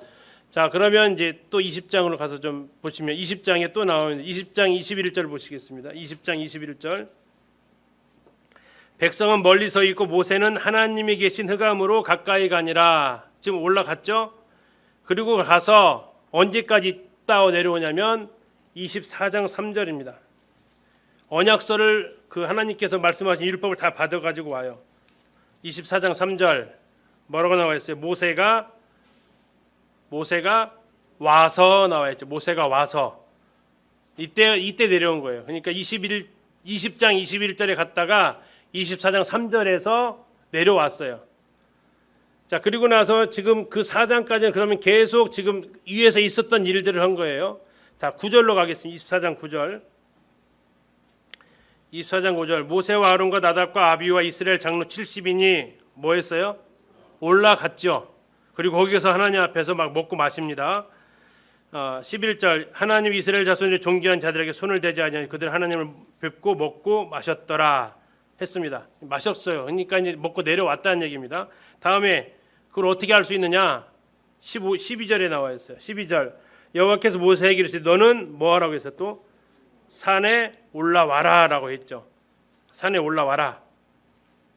[SPEAKER 1] 자, 그러면 이제 또 20장으로 가서 좀 보시면 20장에 또 나오는 20장 21절 보시겠습니다. 20장 21절. 백성은 멀리 서 있고 모세는 하나님이 계신 흑암으로 가까이 가니라. 지금 올라갔죠? 그리고 가서 언제까지 있다 내려오냐면 24장 3절입니다. 언약서를 그 하나님께서 말씀하신 율법을 다 받아가지고 와요. 24장 3절 뭐라고 나와 있어요? 모세가 와서 나와 있죠. 모세가 와서 이때 내려온 거예요. 그러니까 20장 21절에 갔다가 24장 3절에서 내려왔어요. 자, 그리고 나서 지금 그 4장까지는 그러면 계속 지금 위에서 있었던 일들을 한 거예요. 자, 9절로 가겠습니다. 24장 9절. 24장 9절. 모세와 아론과 나답과 아비와 이스라엘 장로 70인이 뭐 했어요? 올라갔죠. 그리고 거기서 하나님 앞에서 막 먹고 마십니다. 11절. 하나님 이스라엘 자손의 존귀한 자들에게 손을 대지 아니하니 그들 하나님을 뵙고 먹고 마셨더라 했습니다. 마셨어요. 그러니까 이제 먹고 내려왔다는 얘기입니다. 다음에 그걸 어떻게 알 수 있느냐? 12절에 나와 있어요. 12절. 여호와께서 모세에게 이르시되 너는 뭐 하라고 했어요? 또 산에 올라와라라고 했죠. 산에 올라와라.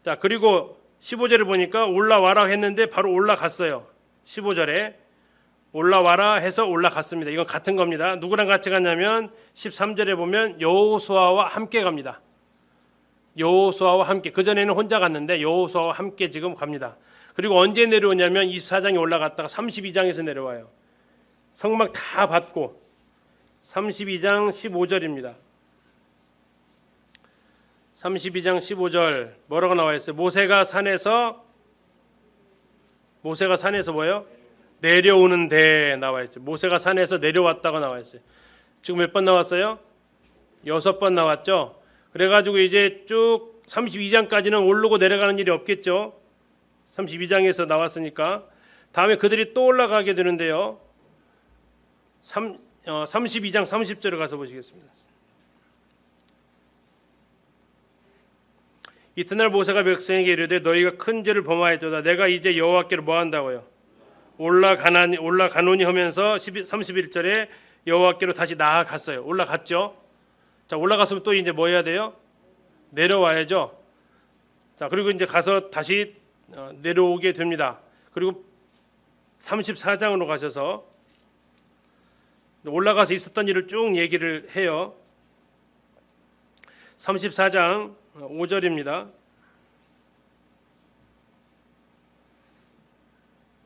[SPEAKER 1] 자, 그리고 15절을 보니까 올라와라 했는데 바로 올라갔어요. 15절에 올라와라 해서 올라갔습니다. 이건 같은 겁니다. 누구랑 같이 갔냐면 13절에 보면 여호수아와 함께 갑니다. 여호수아와 함께. 그전에는 혼자 갔는데 여호수아와 함께 지금 갑니다. 그리고 언제 내려오냐면 24장에 올라갔다가 32장에서 내려와요. 성막 다 받고 32장 15절입니다. 32장 15절 뭐라고 나와 있어요? 모세가 산에서 뭐예요? 내려오는데 나와 있죠. 모세가 산에서 내려왔다고 나와 있어요. 지금 몇 번 나왔어요? 6번 나왔죠. 그래가지고 이제 쭉 32장까지는 오르고 내려가는 일이 없겠죠. 32장에서 나왔으니까 다음에 그들이 또 올라가게 되는데요. 32장 30절을 가서 보시겠습니다. 이튿날 모세가 백성에게 이르되 너희가 큰 죄를 범하였도다. 내가 이제 여호와께로 뭐 한다고요? 올라가노니 하면서 31절에 여호와께로 다시 나아갔어요. 올라갔죠. 자, 올라갔으면 또 이제 뭐 해야 돼요? 내려와야죠. 자, 그리고 이제 가서 다시 내려오게 됩니다. 그리고 34장으로 가셔서 올라가서 있었던 일을 쭉 얘기를 해요. 34장 5절입니다.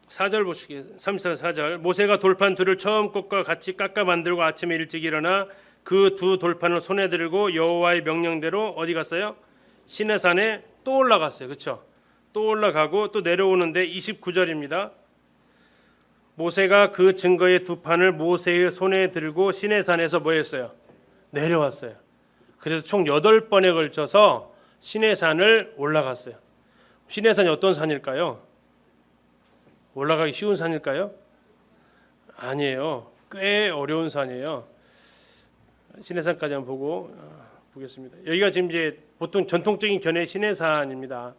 [SPEAKER 1] 4절 보시겠습니다. 34절. 모세가 돌판 둘을 처음 것과 같이 깎아 만들고 아침에 일찍 일어나 그 두 돌판을 손에 들고 여호와의 명령대로 어디 갔어요? 시내산에 또 올라갔어요. 그렇죠? 또 올라가고 또 내려오는데 29절입니다. 모세가 그 증거의 두 판을 모세의 손에 들고 시내산에서 뭐 했어요? 내려왔어요. 그래서 총 8번에 걸쳐서 시내산을 올라갔어요. 시내산이 어떤 산일까요? 올라가기 쉬운 산일까요? 아니에요. 꽤 어려운 산이에요. 시내산까지 한번 보고 보겠습니다. 여기가 지금 이제 보통 전통적인 견해 시내산입니다.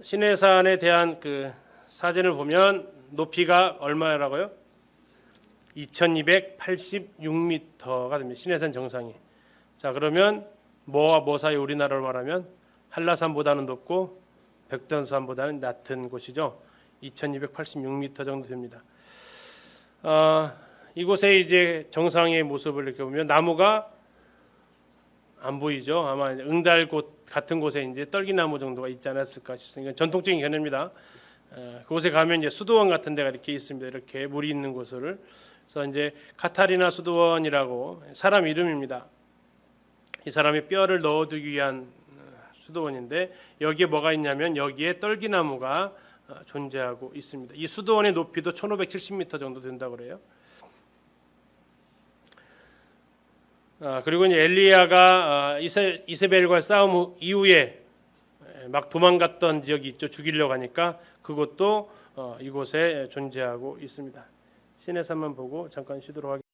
[SPEAKER 1] 시내산에 대한 그 사진을 보면 높이가 얼마라고요? 2286m가 됩니다. 시내산 정상이. 자, 그러면 뭐와 뭐 사이 우리나라로 말하면 한라산보다는 높고 백두산보다는 낮은 곳이죠. 2286m 정도 됩니다. 이곳에 이제 정상의 모습을 이렇게 보면 나무가 안 보이죠. 아마 응달곳 같은 곳에 이제 떨기나무 정도가 있지 않았을까 싶습니다. 전통적인 견해입니다. 그곳에 가면 이제 수도원 같은 데가 이렇게 있습니다. 이렇게 물이 있는 곳을. 그래서 이제 카타리나 수도원이라고 사람 이름입니다. 이 사람이 뼈를 넣어두기 위한 수도원인데 여기에 뭐가 있냐면 여기에 떨기나무가 존재하고 있습니다. 이 수도원의 높이도 1570m 정도 된다고 그래요. 그리고 이제 엘리야가 이세벨과 싸움 이후에 막 도망갔던 지역이 있죠. 죽이려고 하니까 그것도 이곳에 존재하고 있습니다. 시내산만 보고 잠깐 쉬도록 하겠습니다.